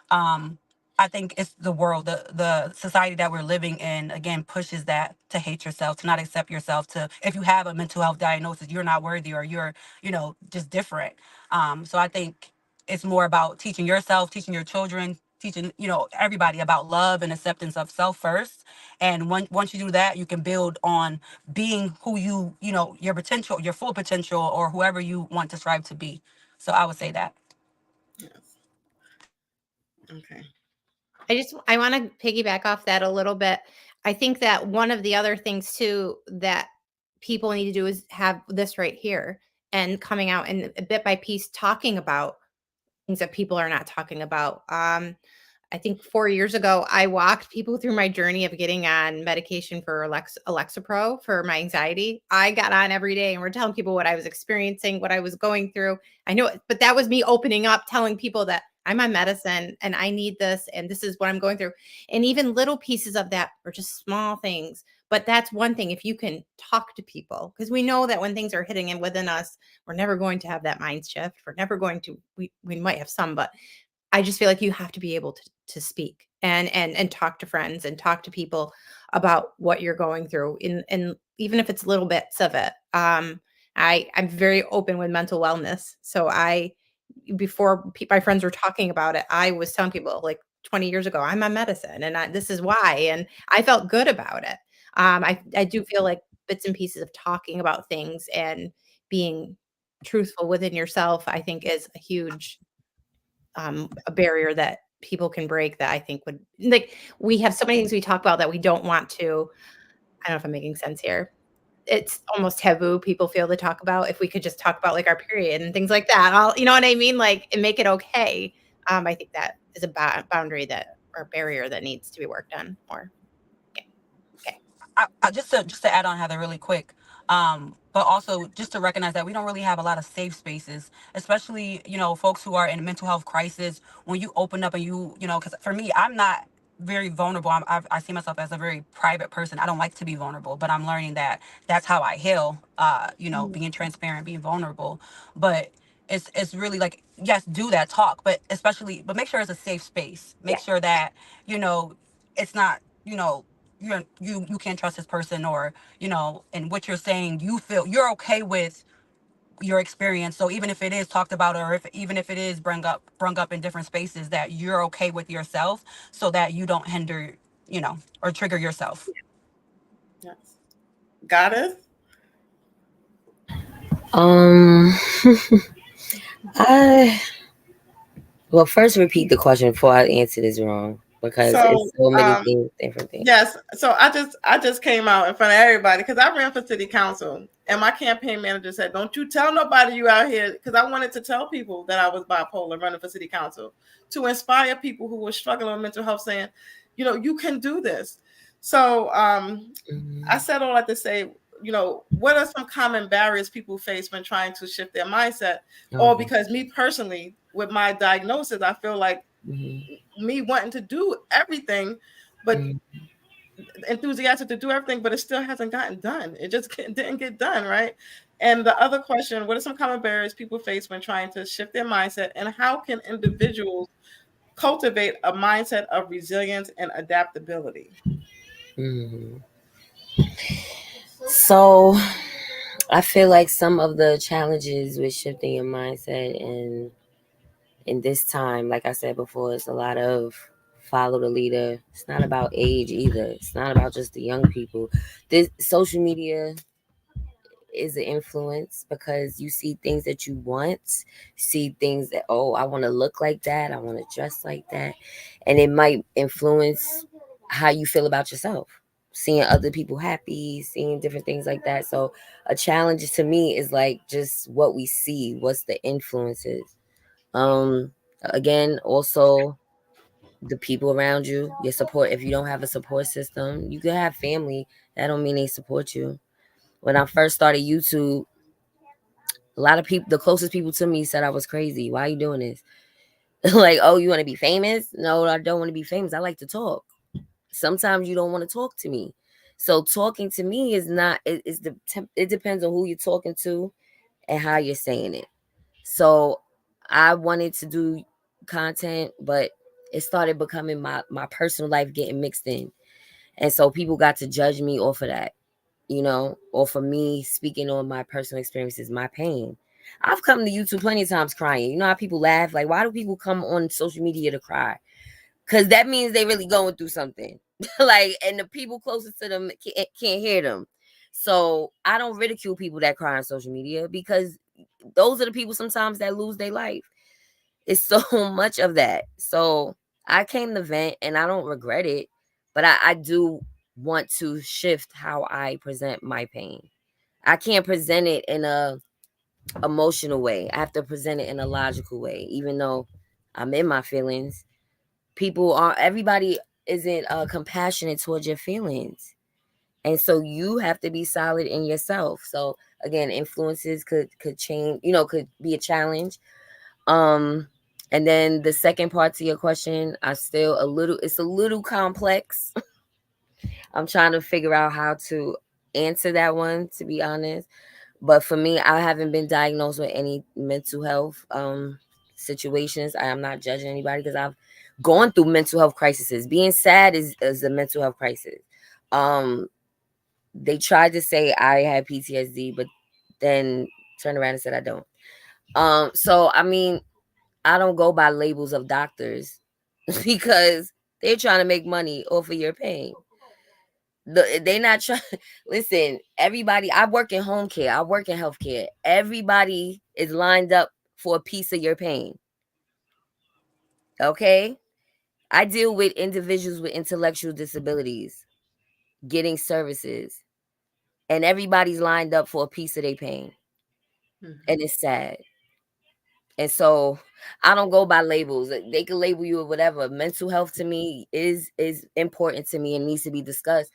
um I think it's the world, the society that we're living in, again, pushes that, to hate yourself, to not accept yourself, to, if you have a mental health diagnosis, you're not worthy, or you're, just different. So I think it's more about teaching yourself, teaching your children, teaching, everybody, about love and acceptance of self first. And once you do that, you can build on being who your potential, your full potential, or whoever you want to strive to be. So I would say that. Yes. Okay. I want to piggyback off that a little bit. I think that one of the other things too that people need to do is have this right here and coming out and bit by piece talking about things that people are not talking about. I think 4 years ago, I walked people through my journey of getting on medication for Alexapro for my anxiety. I got on every day and we're telling people what I was experiencing, what I was going through. I know, but that was me opening up, telling people that I'm on medicine and I need this and this is what I'm going through. And even little pieces of that are just small things. But that's one thing, if you can talk to people, because we know that when things are hitting in within us, we're never going to have that mind shift. We're never going to, we might have some, but I just feel like you have to be able to speak and talk to friends and talk to people about what you're going through and even if it's little bits of it. I'm very open with mental wellness. So before my friends were talking about it, I was telling people like 20 years ago, I'm on medicine and this is why, and I felt good about it. I do feel like bits and pieces of talking about things and being truthful within yourself, I think is a huge a barrier that people can break that I think would like we have so many things we talk about that we don't want to. I don't know if I'm making sense here. It's almost taboo people feel to talk about. If we could just talk about like our period and things like that, you know what I mean? Like and make it okay. I think that is a boundary that or barrier that needs to be worked on more. Okay. Okay. Just to add on, Heather, really quick. But also just to recognize that we don't really have a lot of safe spaces, especially folks who are in a mental health crisis. When you open up and because for me, I'm not very vulnerable. I see myself as a very private person. I don't like to be vulnerable, but I'm learning that that's how I heal. Being transparent, being vulnerable, but. It's really like, yes, do that, talk, but make sure it's a safe space. Make Yeah. sure that it's not you can't trust this person, or and what you're saying, you feel you're okay with your experience. So even if it is talked about, or even if it is brung up in different spaces, that you're okay with yourself, so that you don't hinder or trigger yourself. Yes. Goddess. Um, I well, first repeat the question before I answer this wrong because So it's so many things, different things. yes, so I just came out in front of everybody because I ran for city council, and my campaign manager said, "Don't you tell nobody you out here," because I wanted to tell people that I was bipolar running for city council to inspire people who were struggling with mental health, saying, you can do this. So I said all that to say, what are some common barriers people face when trying to shift their mindset? Or because me personally, with my diagnosis, I feel like me wanting to do everything, but enthusiastic to do everything, but it still hasn't gotten done. It just didn't get done, right? And the other question, what are some common barriers people face when trying to shift their mindset, and how can individuals cultivate a mindset of resilience and adaptability? So I feel like some of the challenges with shifting your mindset and in this time, like I said before, it's a lot of follow the leader. It's not about age either. It's not about just the young people. This social media is an influence because you see things that you want, see things that, oh, I want to look like that, I want to dress like that, and it might influence how you feel about yourself, seeing other people happy, seeing different things like that. So a challenge to me is like just what we see, what's the influences. Again, also the people around you, your support. If you don't have a support system, you could have family, that don't mean they support you. When I first started YouTube, a lot of people, the closest people to me, said I was crazy. Why are you doing this? Like, oh, you want to be famous? No, I don't want to be famous. I like to talk. Sometimes you don't want to talk to me. So talking to me is not, it depends on who you're talking to and how you're saying it. So I wanted to do content, but it started becoming my personal life getting mixed in. And so people got to judge me off of that, or for me speaking on my personal experiences, my pain. I've come to YouTube plenty of times crying. You know how people laugh? Like, why do people come on social media to cry? Because that means they really going through something. Like, and the people closest to them can't hear them. So I don't ridicule people that cry on social media because those are the people sometimes that lose their life. It's so much of that. So I came to vent and I don't regret it, but I do want to shift how I present my pain. I can't present it in a emotional way. I have to present it in a logical way, even though I'm in my feelings. People are everybody isn't compassionate towards your feelings. And so you have to be solid in yourself. So again, influences could change, could be a challenge. Um and then the second part to your question, I still it's a little complex. I'm trying to figure out how to answer that one, to be honest. But for me, I haven't been diagnosed with any mental health situations. I am not judging anybody because I've gone through mental health crises. Being sad is a mental health crisis. Um, they tried to say I had PTSD, but then turned around and said I don't. So I mean, I don't go by labels of doctors because they're trying to make money off of your pain. They not trying. Listen, everybody. I work in home care. I work in healthcare. Everybody is lined up for a piece of your pain. Okay, I deal with individuals with intellectual disabilities getting services, and everybody's lined up for a piece of their pain, and it's sad. And so I don't go by labels. They can label you or whatever. Mental health to me is important to me and needs to be discussed.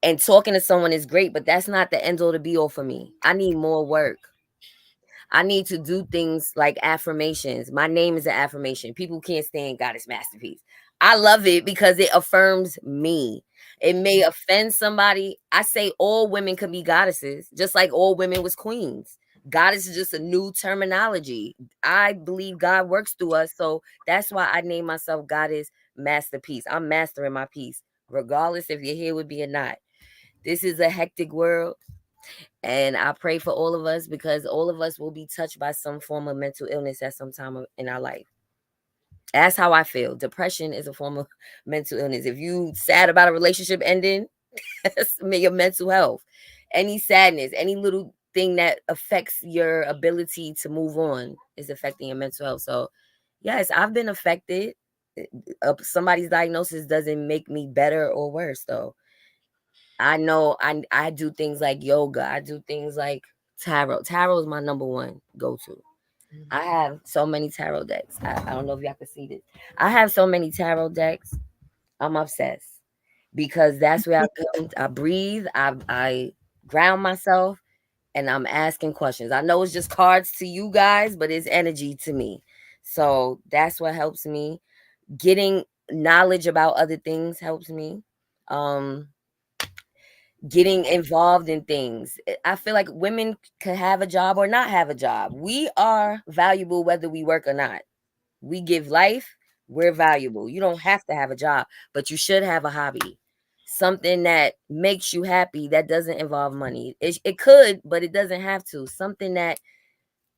And talking to someone is great, but that's not the end all to be all for me. I need more work. I need to do things like affirmations. My name is an affirmation. People can't stand Goddess Masterpiece. I love it because it affirms me. It may offend somebody. I say all women can be goddesses, just like all women was queens. Goddess is just a new terminology. I believe God works through us. So that's why I name myself Goddess Masterpiece. I'm mastering my piece, regardless if you're here with me or not. This is a hectic world. And I pray for all of us because all of us will be touched by some form of mental illness at some time in our life. That's how I feel. Depression is a form of mental illness. If you sad about a relationship ending, that's your mental health. Any sadness, any little thing that affects your ability to move on is affecting your mental health. So, yes, I've been affected. Somebody's diagnosis doesn't make me better or worse, though. I know I do things like yoga. I do things like tarot. Tarot is my number one go to. I have so many tarot decks. I don't know if y'all can see this. I have so many tarot decks. I'm obsessed because that's where I breathe. I ground myself and I'm asking questions. I know it's just cards to you guys, but it's energy to me. So that's what helps me. Getting knowledge about other things helps me. Um, Getting involved in things. I feel like women could have a job or not have a job. We are valuable whether we work or not. We give life, we're valuable. You don't have to have a job, but you should have a hobby. Something that makes you happy that doesn't involve money. It could, but it doesn't have to. Something that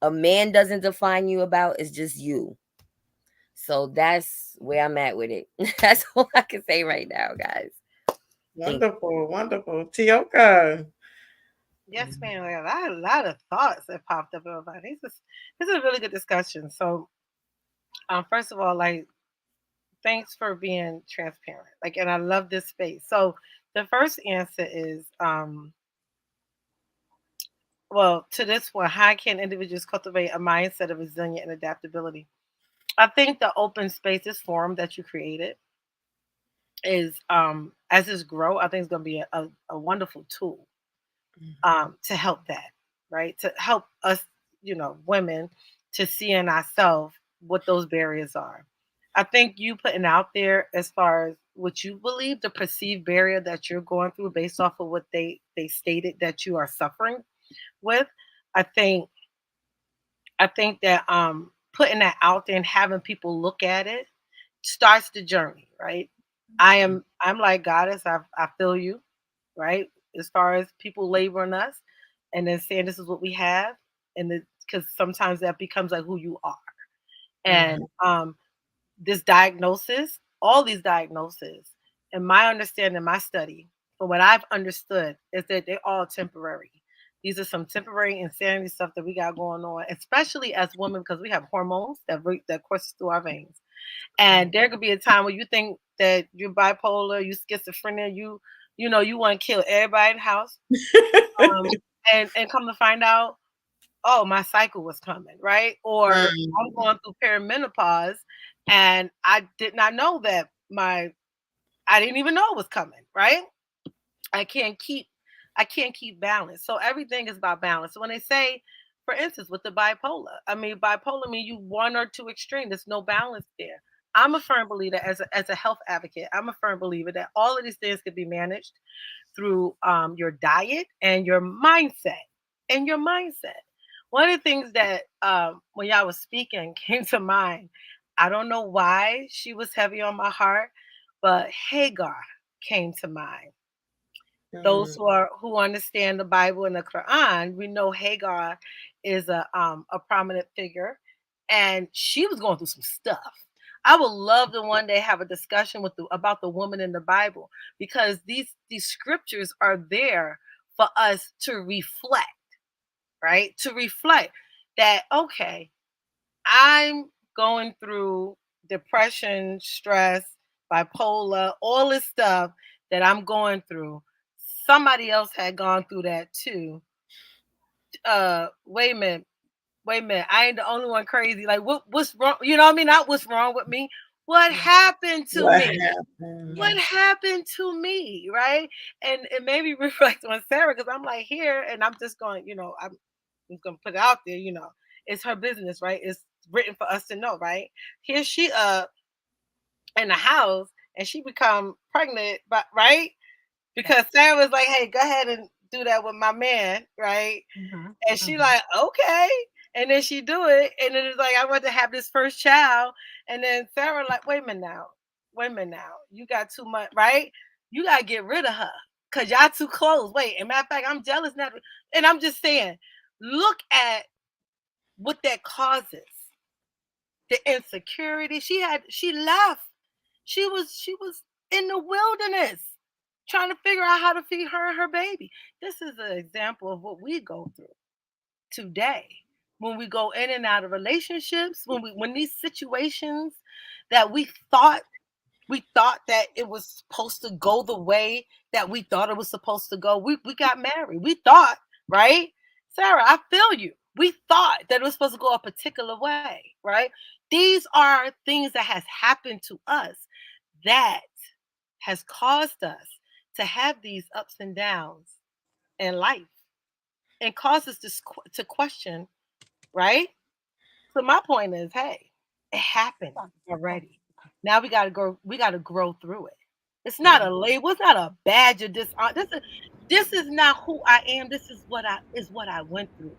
a man doesn't define you about is just you. So that's where I'm at with it. That's all I can say right now, guys. Wonderful, wonderful. Tioka. Yes, ma'am. A lot of thoughts that popped up about it. This is a really good discussion. So, first of all, like, thanks for being transparent. Like, and I love this space. So, the first answer is, well, to this one, how can individuals cultivate a mindset of resilience and adaptability? I think the open spaces forum that you created is, as this grow, I think it's going to be a wonderful tool to help that, right? To help us, women to see in ourselves what those barriers are. I think you putting out there as far as what you believe the perceived barrier that you're going through based off of what they stated that you are suffering with. I think I think that putting that out there and having people look at it starts the journey, right? I'm like Goddess, I feel you, right? As far as people labeling us and then saying this is what we have, and because sometimes that becomes like who you are. And this diagnosis, all these diagnoses, and my understanding, my study, from what I've understood, is that they're all temporary. These are some temporary insanity stuff that we got going on, especially as women, because we have hormones that courses through our veins. And there could be a time where you think that you're bipolar, you schizophrenia, you want to kill everybody in the house, um, and come to find out, oh, my cycle was coming, right? Or I'm going through perimenopause, and I did not know that I didn't even know it was coming, right? I can't keep I can't keep balance. So everything is about balance. So when they say, for instance, with the bipolar, I mean bipolar mean you one or two extreme. There's no balance there. I'm a firm believer as a health advocate. I'm a firm believer that all of these things can be managed through your diet and your mindset. And your mindset. One of the things that when y'all was speaking came to mind. I don't know why she was heavy on my heart, but Hagar came to mind. Those who understand the Bible and the Quran, we know Hagar is a prominent figure, and she was going through some stuff. I would love to one day have a discussion about the woman in the Bible, because these scriptures are there for us to reflect, right? To reflect that, okay, I'm going through depression, stress, bipolar, all this stuff that I'm going through. Somebody else had gone through that too. Wait a minute, wait a minute. I ain't the only one crazy. Like what's wrong? You know what I mean? Not what's wrong with me. What happened to What me? happened? What happened to me? Right? And it made me reflect on Sarah, because I'm like here and I'm just going, I'm gonna put it out there, it's her business, right? It's written for us to know, right? Here she in the house and she become pregnant, but right? Because Sarah was like, hey, go ahead and do that with my man, right? And she like, okay. And then she do it. And then it's like, I want to have this first child. And then Sarah like, wait a minute now. Wait a minute now. You got too much, right? You got to get rid of her because y'all too close. Wait, and matter of fact, I'm jealous now. And I'm just saying, look at what that causes. The insecurity. She left. She was in the wilderness trying to figure out how to feed her and her baby. This is an example of what we go through today when we go in and out of relationships, when these situations that we thought that it was supposed to go the way that we thought it was supposed to go. We got married. We thought, right? Sarah, I feel you. We thought that it was supposed to go a particular way, right? These are things that has happened to us that has caused us to have these ups and downs in life and caused us to question, right? So my point is, hey, it happened already. Now we gotta go. We gotta grow through it. It's not a label. It's not a badge of dishonor. This is not who I am. This is what I went through.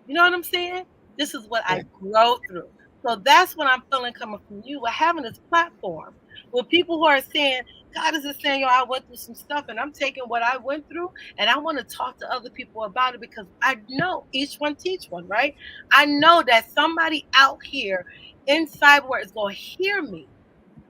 You know what I'm saying? This is what I grow through. So that's what I'm feeling coming from you. We're having this platform with people who are saying, God is just saying, yo, I went through some stuff and I'm taking what I went through and I want to talk to other people about it, because I know each one teach one, right? I know that somebody out here inside where is going to hear me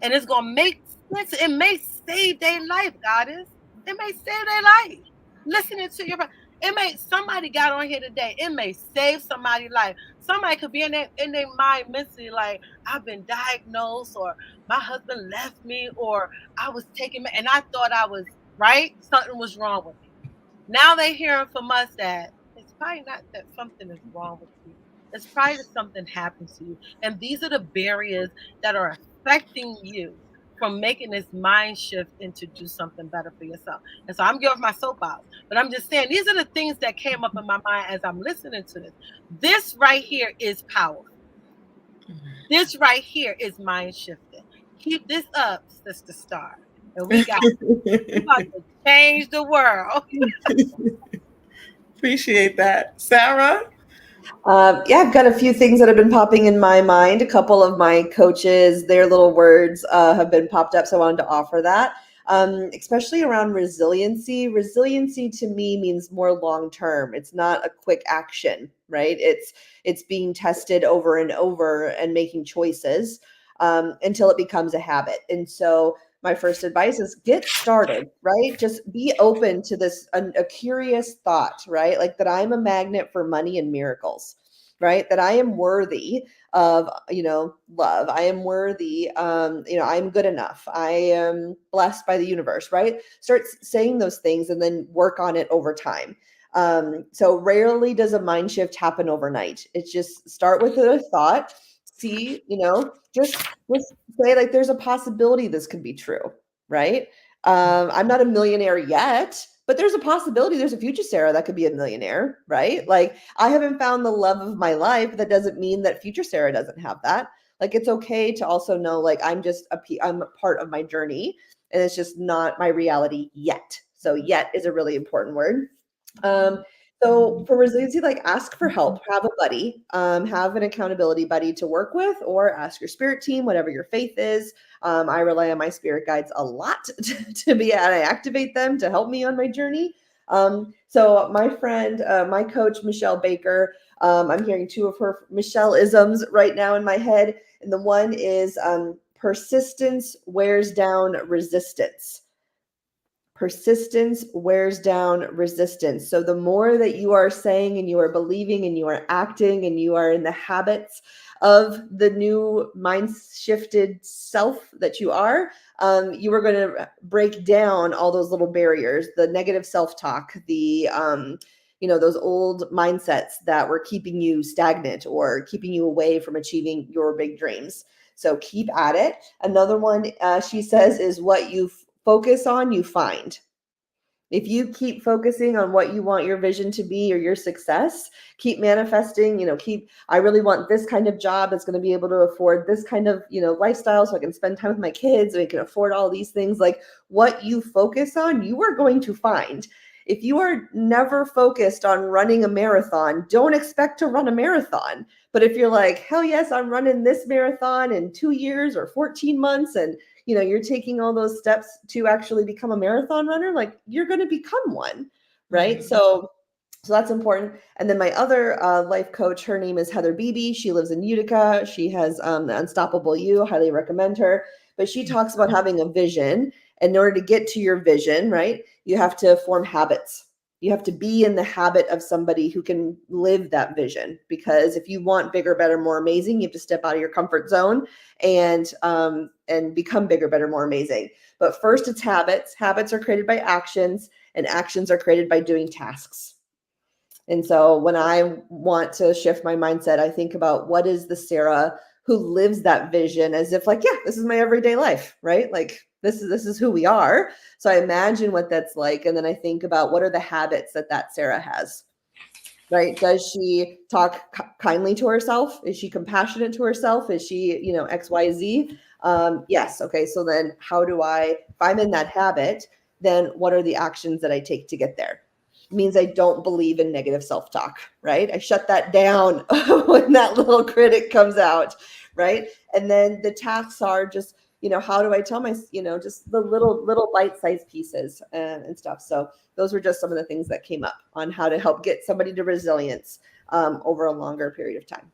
and it's going to make sense. It may save their life, Goddess. It may save their life. Listening to your, it may, somebody got on here today. It may save somebody's life. Somebody could be in their mind mentally like, I've been diagnosed, or my husband left me, or I was taking, and I thought I was right. Something was wrong with me. Now they hearing from us that it's probably not that something is wrong with you. It's probably that something happened to you. And these are the barriers that are affecting you from making this mind shift into do something better for yourself. And so I'm giving my soapbox, but I'm just saying these are the things that came up in my mind as I'm listening to this. This right here is powerful. This right here is mind shifting. Keep this up, Sister Star. And we about to change the world. Appreciate that. Sarah? Yeah, I've got a few things that have been popping in my mind. A couple of my coaches, their little words have been popped up, so I wanted to offer that. Especially around resiliency. Resiliency to me means more long term. It's not a quick action, right? It's being tested over and over and making choices until it becomes a habit. And so my first advice is get started, right? Just be open to this, a curious thought, right? Like that I'm a magnet for money and miracles, right? That I am worthy of, love. I am worthy. I'm good enough. I am blessed by the universe, right? Start saying those things and then work on it over time. So rarely does a mind shift happen overnight. It's just start with a thought, see, just say like, there's a possibility this could be true, right? I'm not a millionaire yet, but there's a possibility there's a future Sarah that could be a millionaire, right? Like I haven't found the love of my life. That doesn't mean that future Sarah doesn't have that. Like it's okay to also know like I'm a part of my journey and it's just not my reality yet. So yet is a really important word. So for resiliency, like ask for help, have a buddy, have an accountability buddy to work with, or ask your spirit team, whatever your faith is. I rely on my spirit guides a lot and I activate them to help me on my journey. So my friend, my coach, Michelle Baker, I'm hearing two of her Michelle isms right now in my head. And the one is persistence wears down resistance. Persistence wears down resistance. So the more that you are saying and you are believing and you are acting and you are in the habits of the new mind shifted self that you are going to break down all those little barriers, the negative self-talk, the those old mindsets that were keeping you stagnant or keeping you away from achieving your big dreams. So keep at it. Another one she says is what you focus on, you find. If you keep focusing on what you want your vision to be or your success, keep manifesting, I really want this kind of job that's going to be able to afford this kind of, lifestyle so I can spend time with my kids and I can afford all these things. Like what you focus on, you are going to find. If you are never focused on running a marathon, don't expect to run a marathon. But if you're like, hell yes, I'm running this marathon in 2 years or 14 months and you're taking all those steps to actually become a marathon runner, like you're going to become one, right? Mm-hmm. So that's important. And then my other life coach, her name is Heather Beebe. She lives in Utica. She has the Unstoppable You, highly recommend her. But she talks about having a vision. And in order to get to your vision, right, you have to form habits. You have to be in the habit of somebody who can live that vision, because if you want bigger, better, more amazing, you have to step out of your comfort zone and become bigger, better, more amazing. But first it's habits. Habits are created by actions and actions are created by doing tasks. And so when I want to shift my mindset, I think about what is the Sarah who lives that vision as if like, yeah, this is my everyday life, right? Like this is who we are. So I imagine what that's like. And then I think about what are the habits that Sarah has, right? Does she talk kindly to herself? Is she compassionate to herself? Is she, X, Y, Z? Yes. Okay. So then if I'm in that habit, then what are the actions that I take to get there? It means I don't believe in negative self-talk, right? I shut that down when that little critic comes out, right? And then the tasks are just, how do I tell just the little bite-sized pieces and stuff. So those were just some of the things that came up on how to help get somebody to resilience over a longer period of time.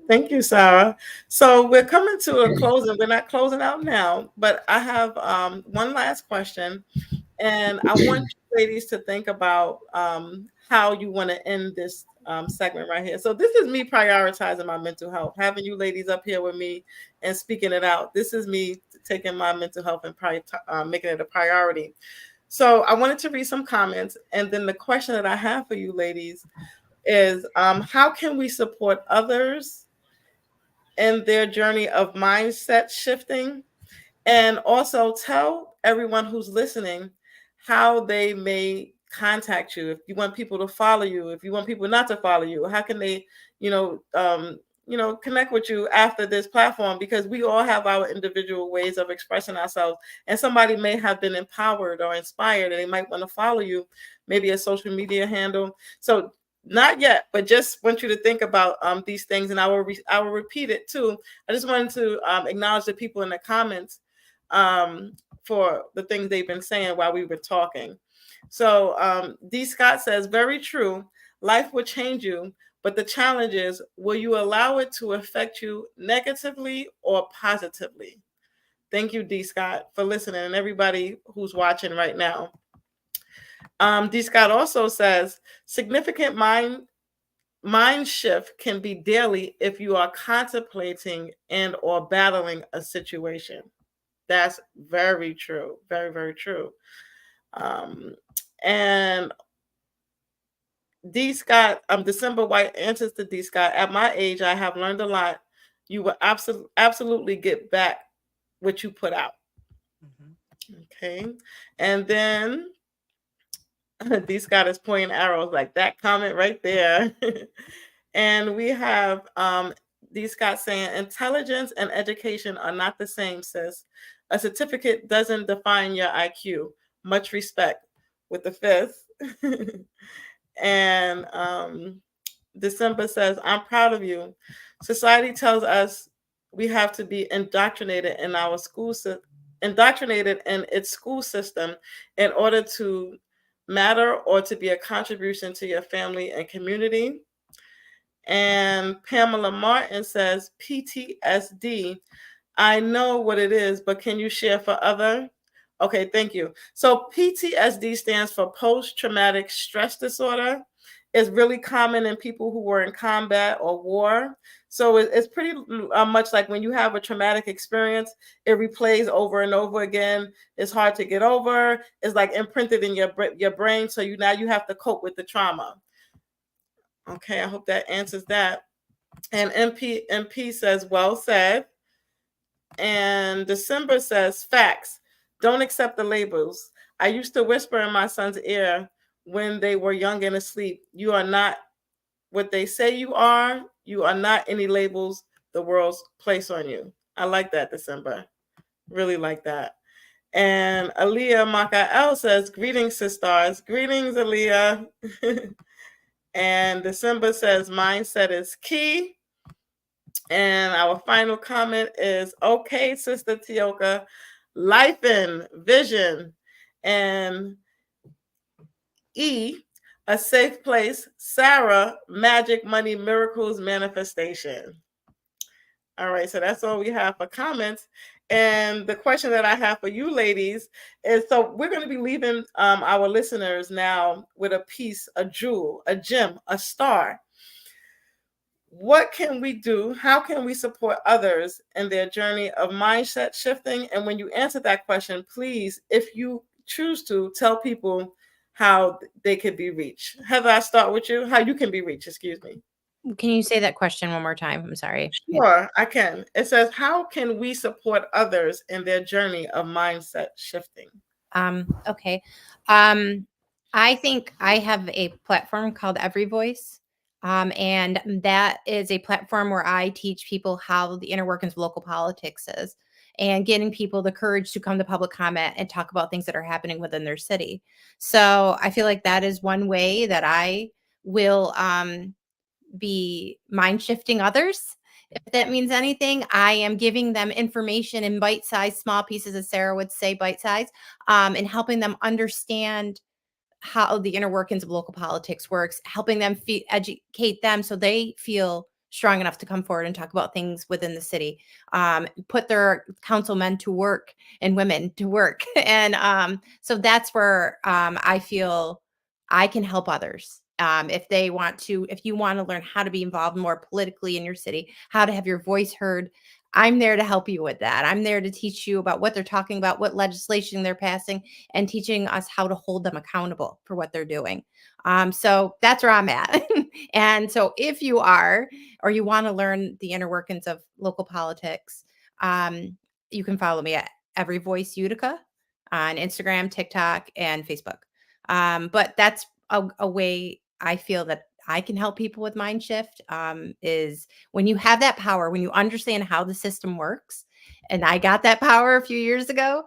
Thank you, Sarah. So we're coming to a closing. We're not closing out now, but I have one last question. And I want you ladies to think about how you want to end this segment right here. So this is me prioritizing my mental health, having you ladies up here with me and speaking it out. This is me taking my mental health and making it a priority. So I wanted to read some comments. And then the question that I have for you ladies is how can we support others in their journey of mindset shifting? And also tell everyone who's listening how they may contact you. If you want people to follow you, if you want people not to follow you, how can they, connect with you after this platform? Because we all have our individual ways of expressing ourselves, and somebody may have been empowered or inspired, and they might want to follow you, maybe a social media handle. So not yet, but just want you to think about these things, and I will repeat it too. I just wanted to acknowledge the people in the comments for the things they've been saying while we were talking. So D. Scott says, very true. Life will change you, but the challenge is, will you allow it to affect you negatively or positively? Thank you, D. Scott, for listening, and everybody who's watching right now. D. Scott also says significant mind shift can be daily if you are contemplating and or battling a situation. That's very true. Very, very true. Um, and D. Scott, December White answers to D. Scott. At my age, I have learned a lot. You will absolutely get back what you put out. Mm-hmm. Okay. And then D. Scott is pointing arrows like that comment right there. And we have D. Scott saying intelligence and education are not the same, sis. A certificate doesn't define your IQ. Much respect with the fifth. And December says, I'm proud of you. Society tells us we have to be indoctrinated in our indoctrinated in its school system in order to matter or to be a contribution to your family and community. And Pamela Martin says, PTSD. I know what it is, but can you share for other? Okay, thank you. So PTSD stands for post-traumatic stress disorder. It's really common in people who were in combat or war. So it's pretty much like when you have a traumatic experience, it replays over and over again. It's hard to get over. It's like imprinted in your brain. So now you have to cope with the trauma. Okay, I hope that answers that. And MP says, well said. And December says, facts. Don't accept the labels. I used to whisper in my son's ear when they were young and asleep, you are not what they say you are. You are not any labels the world's place on you. I like that, December. Really like that. And Aaliyah Makael says, greetings, SisStars. Greetings, Aaliyah. And December says, mindset is key. And our final comment is, okay, Sister Tioka, life in vision. And E, a safe place. Sarah, magic, money, miracles, manifestation. All right, so that's all we have for comments. And the question that I have for you ladies is, so we're going to be leaving our listeners now with a piece, a jewel, a gem, a star. What can we do? How can we support others in their journey of mindset shifting? And when you answer that question, please, if you choose to, tell people how they could be reached. Heather, I start with you. How you can be reached, excuse me. Can you say that question one more time? I'm sorry. Sure, I can. It says, how can we support others in their journey of mindset shifting? Okay. I think I have a platform called Every Voice. And that is a platform where I teach people how the inner workings of local politics is and getting people the courage to come to public comment and talk about things that are happening within their city. So I feel like that is one way that I will be mind shifting others. If that means anything, I am giving them information in bite-sized small pieces, as Sarah would say, bite-sized, and helping them understand how the inner workings of local politics works, helping them educate them so they feel strong enough to come forward and talk about things within the city, put their councilmen to work and women to work. And so that's where I feel I can help others. If you want to learn how to be involved more politically in your city, how to have your voice heard, I'm there to help you with that. I'm there to teach you about what they're talking about, what legislation they're passing, and teaching us how to hold them accountable for what they're doing. So that's where I'm at. And so if you are, or you want to learn the inner workings of local politics, you can follow me at Every Voice Utica on Instagram, TikTok, and Facebook. But that's a way I feel that I can help people with mind shift, is when you have that power, when you understand how the system works, and I got that power a few years ago,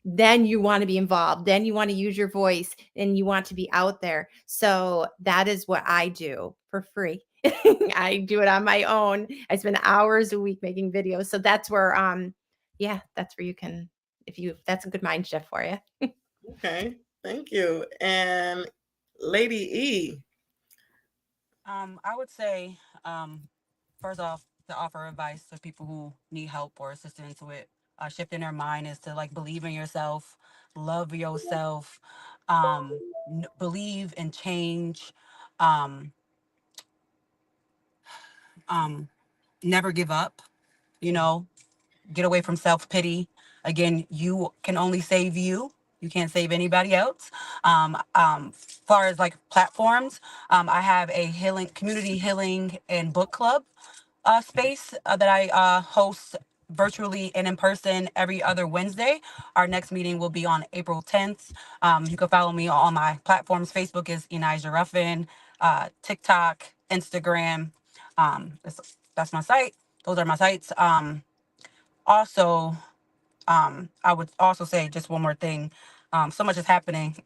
then you want to be involved. Then you want to use your voice and you want to be out there. So that is what I do for free. I do it on my own. I spend hours a week making videos. So that's where, that's where you can, that's a good mind shift for you. Okay, thank you. And Lady E. I would say, first off, to offer advice to people who need help or assistance with shifting their mind is to like believe in yourself, love yourself, believe in change, um, um, never give up, you know, get away from self pity. Again, you can only save you. You can't save anybody else. Far as like platforms, I have a healing, community healing and book club space that I host virtually and in person every other Wednesday. Our next meeting will be on April 10th. You can follow me on my platforms. Facebook is Enijah Ruffin, TikTok, Instagram. That's my site. Those are my sites. Also, I would also say just one more thing. So much is happening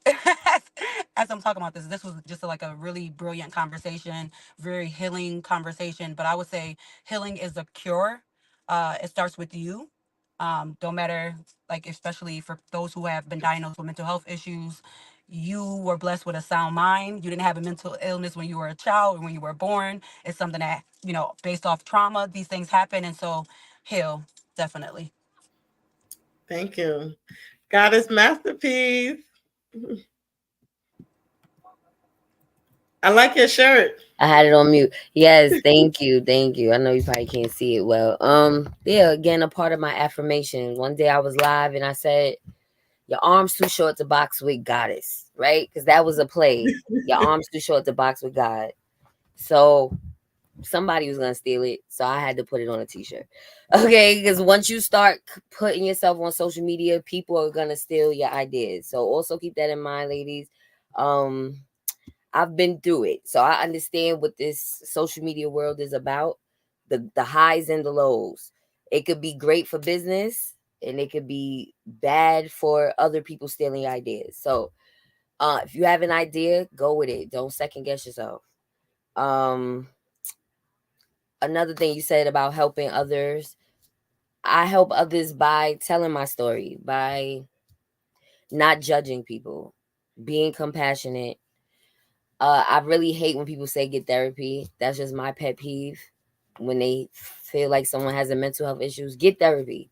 as I'm talking about this. This was just like a really brilliant conversation, very healing conversation. But I would say healing is a cure. It starts with you. Don't matter, like especially for those who have been diagnosed with mental health issues. You were blessed with a sound mind. You didn't have a mental illness when you were a child or when you were born. It's something that, based off trauma, these things happen. And so heal, definitely. Thank you. Goddess Masterpiece. I like your shirt. I had it on mute. Yes, thank you, thank you. I know you probably can't see it well. Yeah, again, a part of my affirmation. One day I was live and I said, "Your arms too short to box with goddess," right? Because that was a play. Your arms too short to box with God. So somebody was gonna steal it, so I had to put it on a t-shirt. Okay, because once you start putting yourself on social media, people are gonna steal your ideas. So also keep that in mind, ladies. Um, I've been through it, so I understand what this social media world is about. The highs and the lows. It could be great for business, and it could be bad for other people stealing your ideas. So, if you have an idea, go with it. Don't second guess yourself. Um, Another thing you said about helping others, I help others by telling my story, by not judging people, being compassionate. I really hate when people say get therapy. That's just my pet peeve. When they feel like someone has a mental health issues, get therapy.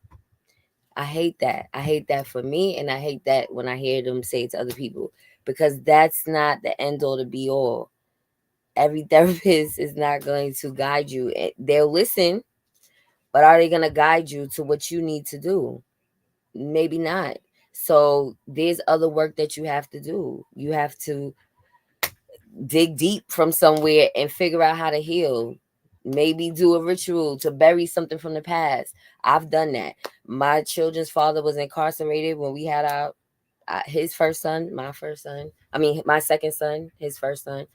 I hate that. I hate that for me, and I hate that when I hear them say it to other people, because that's not the end all to be all. Every therapist is not going to guide you. They'll listen, but are they going to guide you to what you need to do? Maybe not. So there's other work that you have to do. You have to dig deep from somewhere and figure out how to heal. Maybe do a ritual to bury something from the past. I've done that. My children's father was incarcerated when we had our his first son, my first son. I mean, my second son, his first son.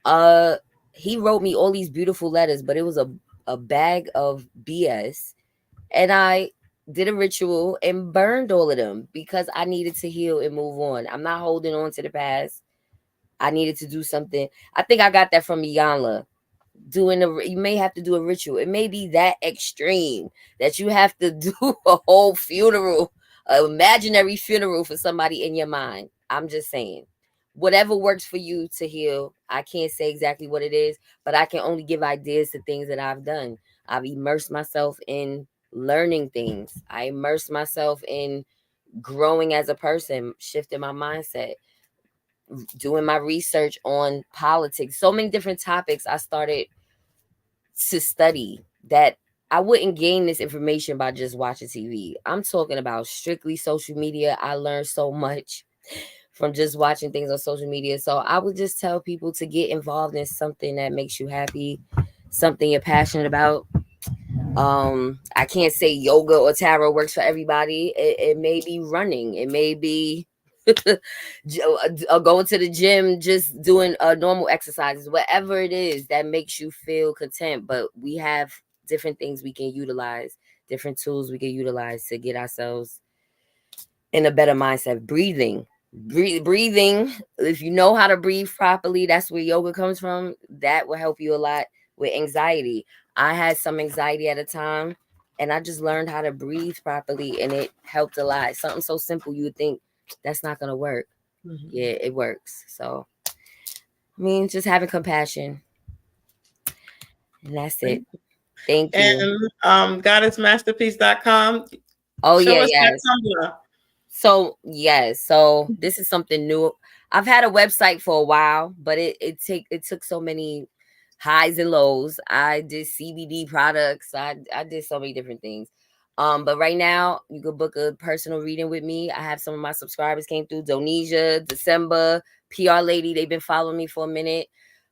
Uh, he wrote me all these beautiful letters, but it was a bag of BS, and I did a ritual and burned all of them because I needed to heal and move on. I'm not holding on to the past. I needed to do something. I think I got that from Iyanla. You may have to do a ritual. It may be that extreme that you have to do a whole funeral, an imaginary funeral for somebody in your mind. I'm just saying, whatever works for you to heal. I can't say exactly what it is, but I can only give ideas to things that I've done. I've immersed myself in learning things. I immersed myself in growing as a person, shifting my mindset, doing my research on politics, so many different topics I started to study that I wouldn't gain this information by just watching TV. I'm talking about strictly social media. I learned so much from just watching things on social media. So I would just tell people to get involved in something that makes you happy, something you're passionate about. I can't say yoga or tarot works for everybody. It may be running. It may be going to the gym, just doing normal exercises, whatever it is that makes you feel content. But we have different things we can utilize, different tools we can utilize to get ourselves in a better mindset. Breathing. If you know how to breathe properly, that's where yoga comes from. That will help you a lot with anxiety. I had some anxiety at a time, and I just learned how to breathe properly, and it helped a lot. Something so simple, you would think that's not gonna work. Mm-hmm. Yeah, it works. So, I mean, just having compassion, and that's it. Thank you. And goddessmasterpiece.com. Oh Show yeah, us that yes. Tumblr. So yes, so this is something new. I've had a website for a while, but it took so many highs and lows. I did CBD products. I did so many different things. But right now you could book a personal reading with me. I have some of my subscribers came through. Donesia, December, PR Lady. They've been following me for a minute.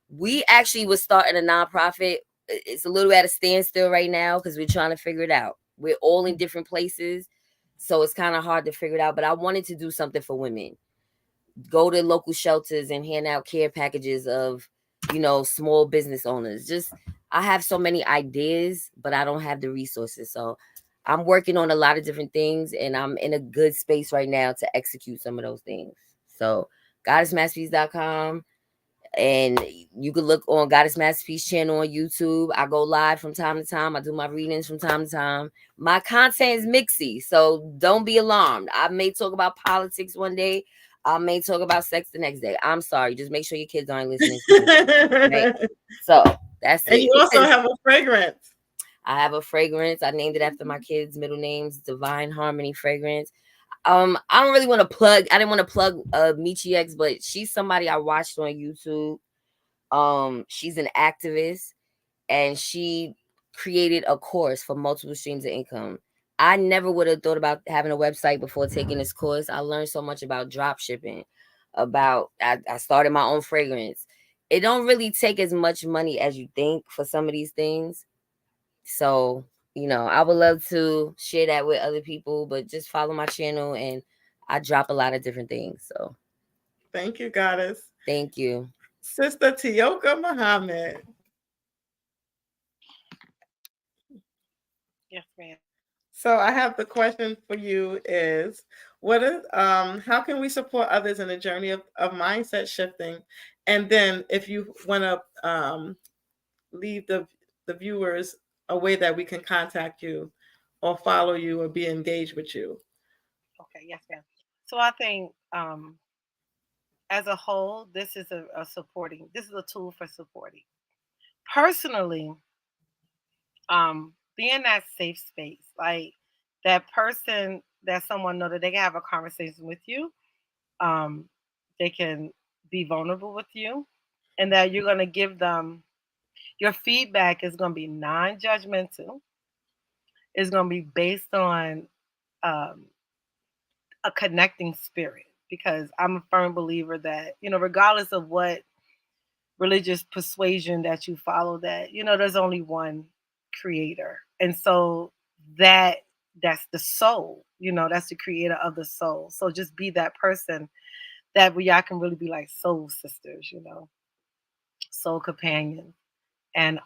We actually was starting a nonprofit. It's a little at a standstill right now because we're trying to figure it out. We're all in different places, so it's kind of hard to figure it out. But I wanted to do something for women. Go to local shelters and hand out care packages of, small business owners. Just I have so many ideas, but I don't have the resources. So I'm working on a lot of different things, and I'm in a good space right now to execute some of those things. So goddessmasterpiece.com. And you could look on Goddess Masterpiece channel on YouTube. I go live from time to time. I do my readings from time to time. My content is mixy, so don't be alarmed. I may talk about politics one day. I may talk about sex the next day. I'm sorry. Just make sure your kids aren't listening to me. Right? So that's And it. you also have a fragrance. I have a fragrance. I named it after my kids' middle names, Divine Harmony Fragrance. I don't really want to plug. I didn't want to plug Michi X, but she's somebody I watched on YouTube. She's an activist, and she created a course for multiple streams of income. I never would have thought about having a website before taking this course. I learned so much about drop shipping. I started my own fragrance. It don't really take as much money as you think for some of these things. So, I would love to share that with other people, but just follow my channel, and I drop a lot of different things. So Thank you, Goddess. thank you. Sister Tioka Muhammad. Yes, ma'am. So I have the question for you is how can we support others in the journey of mindset shifting? And then if you want to leave the viewers a way that we can contact you or follow you or be engaged with you. Okay, yes, ma'am. So I think as a whole, this is this is a tool for supporting. Personally, be in that safe space. Like that person that someone know that they can have a conversation with you. Um, they can be vulnerable with you, and that you're gonna give them your feedback is gonna be non-judgmental. It's gonna be based on um, a connecting spirit because I'm a firm believer that regardless of what religious persuasion that you follow, that there's only one creator, and so that that's the soul. That's the creator of the soul. So just be that person that we y'all can really be like soul sisters, soul companions, and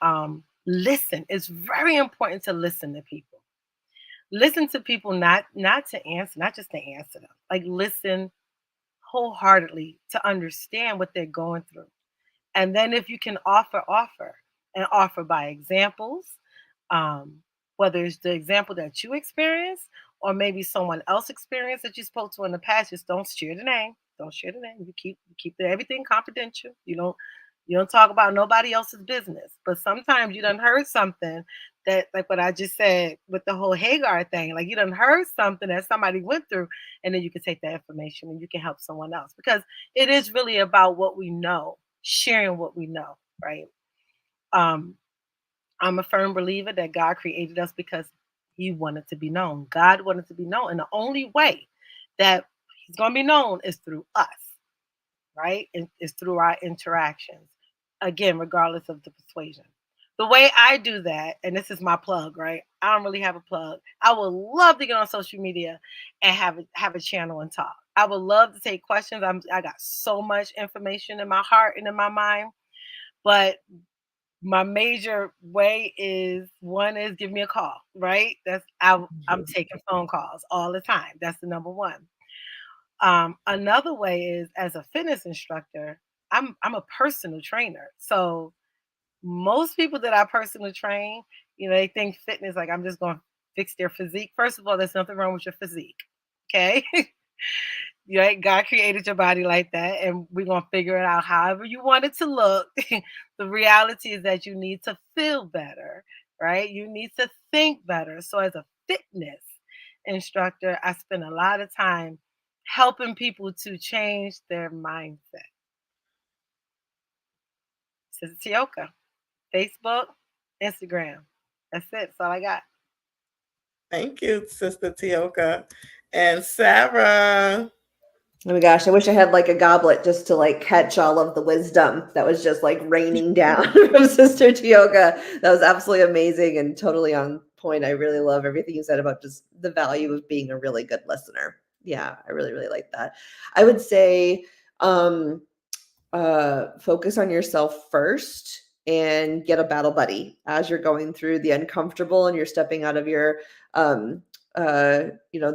listen. It's very important to listen to people. Listen to people, not to answer, not just to answer them. Like listen wholeheartedly to understand what they're going through. And then if you can offer and offer by examples, um, whether it's the example that you experienced or maybe someone else experienced that you spoke to in the past, just don't share the name. Don't share the name. You keep everything confidential. You don't talk about nobody else's business. But sometimes you done heard something that, like what I just said with the whole Hagar thing, like you done heard something that somebody went through, and then you can take that information and you can help someone else because it is really about what we know, sharing what we know, right? Um, I'm a firm believer that God created us because He wanted to be known. God wanted to be known, and the only way that He's going to be known is through us, right? And it's through our interactions. Again, regardless of the persuasion. The way I do that, and this is my plug, right? I don't really have a plug. I would love to get on social media and have a channel and talk. I would love to take questions. I got so much information in my heart and in my mind, but my major way is one is give me a call, right? I'm taking phone calls all the time. That's the number one. Another way is as a fitness instructor, I'm a personal trainer. So most people that I personally train, they think fitness like I'm just going to fix their physique. First of all, there's nothing wrong with your physique. Okay. Right? God created your body like that, and we're gonna figure it out however you want it to look. The reality is that you need to feel better, right? You need to think better. So as a fitness instructor. I spend a lot of time helping people to change their mindset. Sister Tioka, Facebook, Instagram. That's it. That's all I got. Thank you, Sister Tioka. And Sarah. Oh my gosh, I wish I had like a goblet just to like catch all of the wisdom that was just like raining down from Sister Tioka. That was absolutely amazing and totally on point. I really love everything you said about just the value of being a really good listener. Yeah, I really, really like that. I would say focus on yourself first and get a battle buddy as you're going through the uncomfortable and you're stepping out of your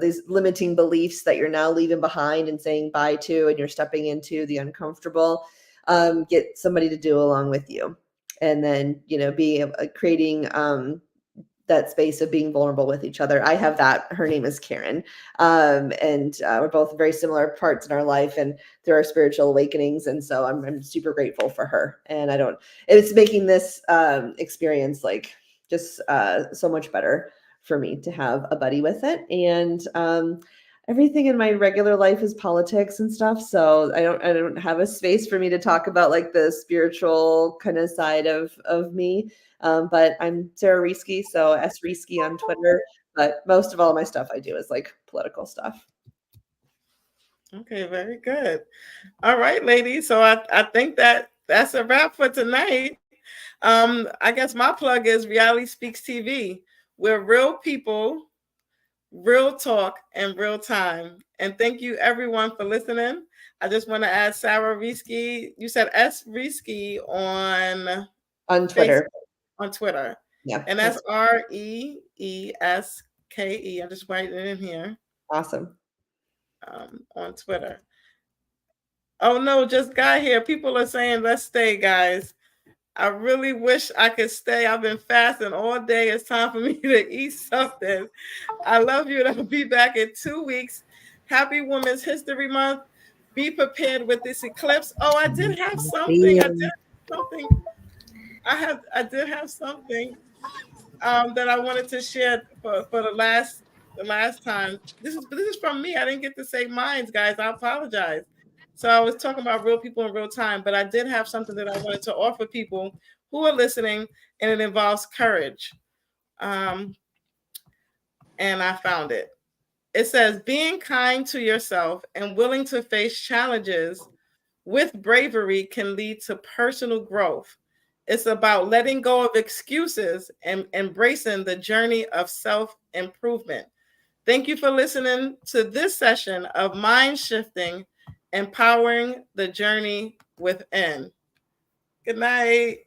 these limiting beliefs that you're now leaving behind and saying bye to, and you're stepping into the uncomfortable. Get somebody to do along with you, and then be creating that space of being vulnerable with each other. I have that. Her name is Karen. And we're both very similar parts in our life and through our spiritual awakenings. And so I'm super grateful for her. And it's making this experience like just so much better for me to have a buddy with it. And everything in my regular life is politics and stuff. So I don't have a space for me to talk about like the spiritual kind of side of me. But I'm Sarah Reesky, so S Reesky on Twitter. But most of all my stuff I do is like political stuff. Okay, very good. All right, ladies. So I think that's a wrap for tonight. I guess my plug is Reality Speaks TV. We're real people, real talk, and real time. And thank you everyone for listening. I just want to add Sarah Reesky. You said S Reesky on Twitter. On Twitter. Yeah. And that's REESKE. I'm just writing it in here. Awesome. On Twitter. Oh no, just got here. People are saying let's stay, guys. I really wish I could stay. I've been fasting all day. It's time for me to eat something. I love you, and I'll be back in 2 weeks. Happy Women's History Month. Be prepared with this eclipse. Oh, I did have something. I did have something that I wanted to share for the last time. This is from me. I didn't get to say mine, guys. I apologize. So I was talking about real people in real time, but I did have something that I wanted to offer people who are listening, and it involves courage. And I found it. It says, being kind to yourself and willing to face challenges with bravery can lead to personal growth. It's about letting go of excuses and embracing the journey of self-improvement. Thank you for listening to this session of Mind Shifting, Empowering the Journey Within. Good night.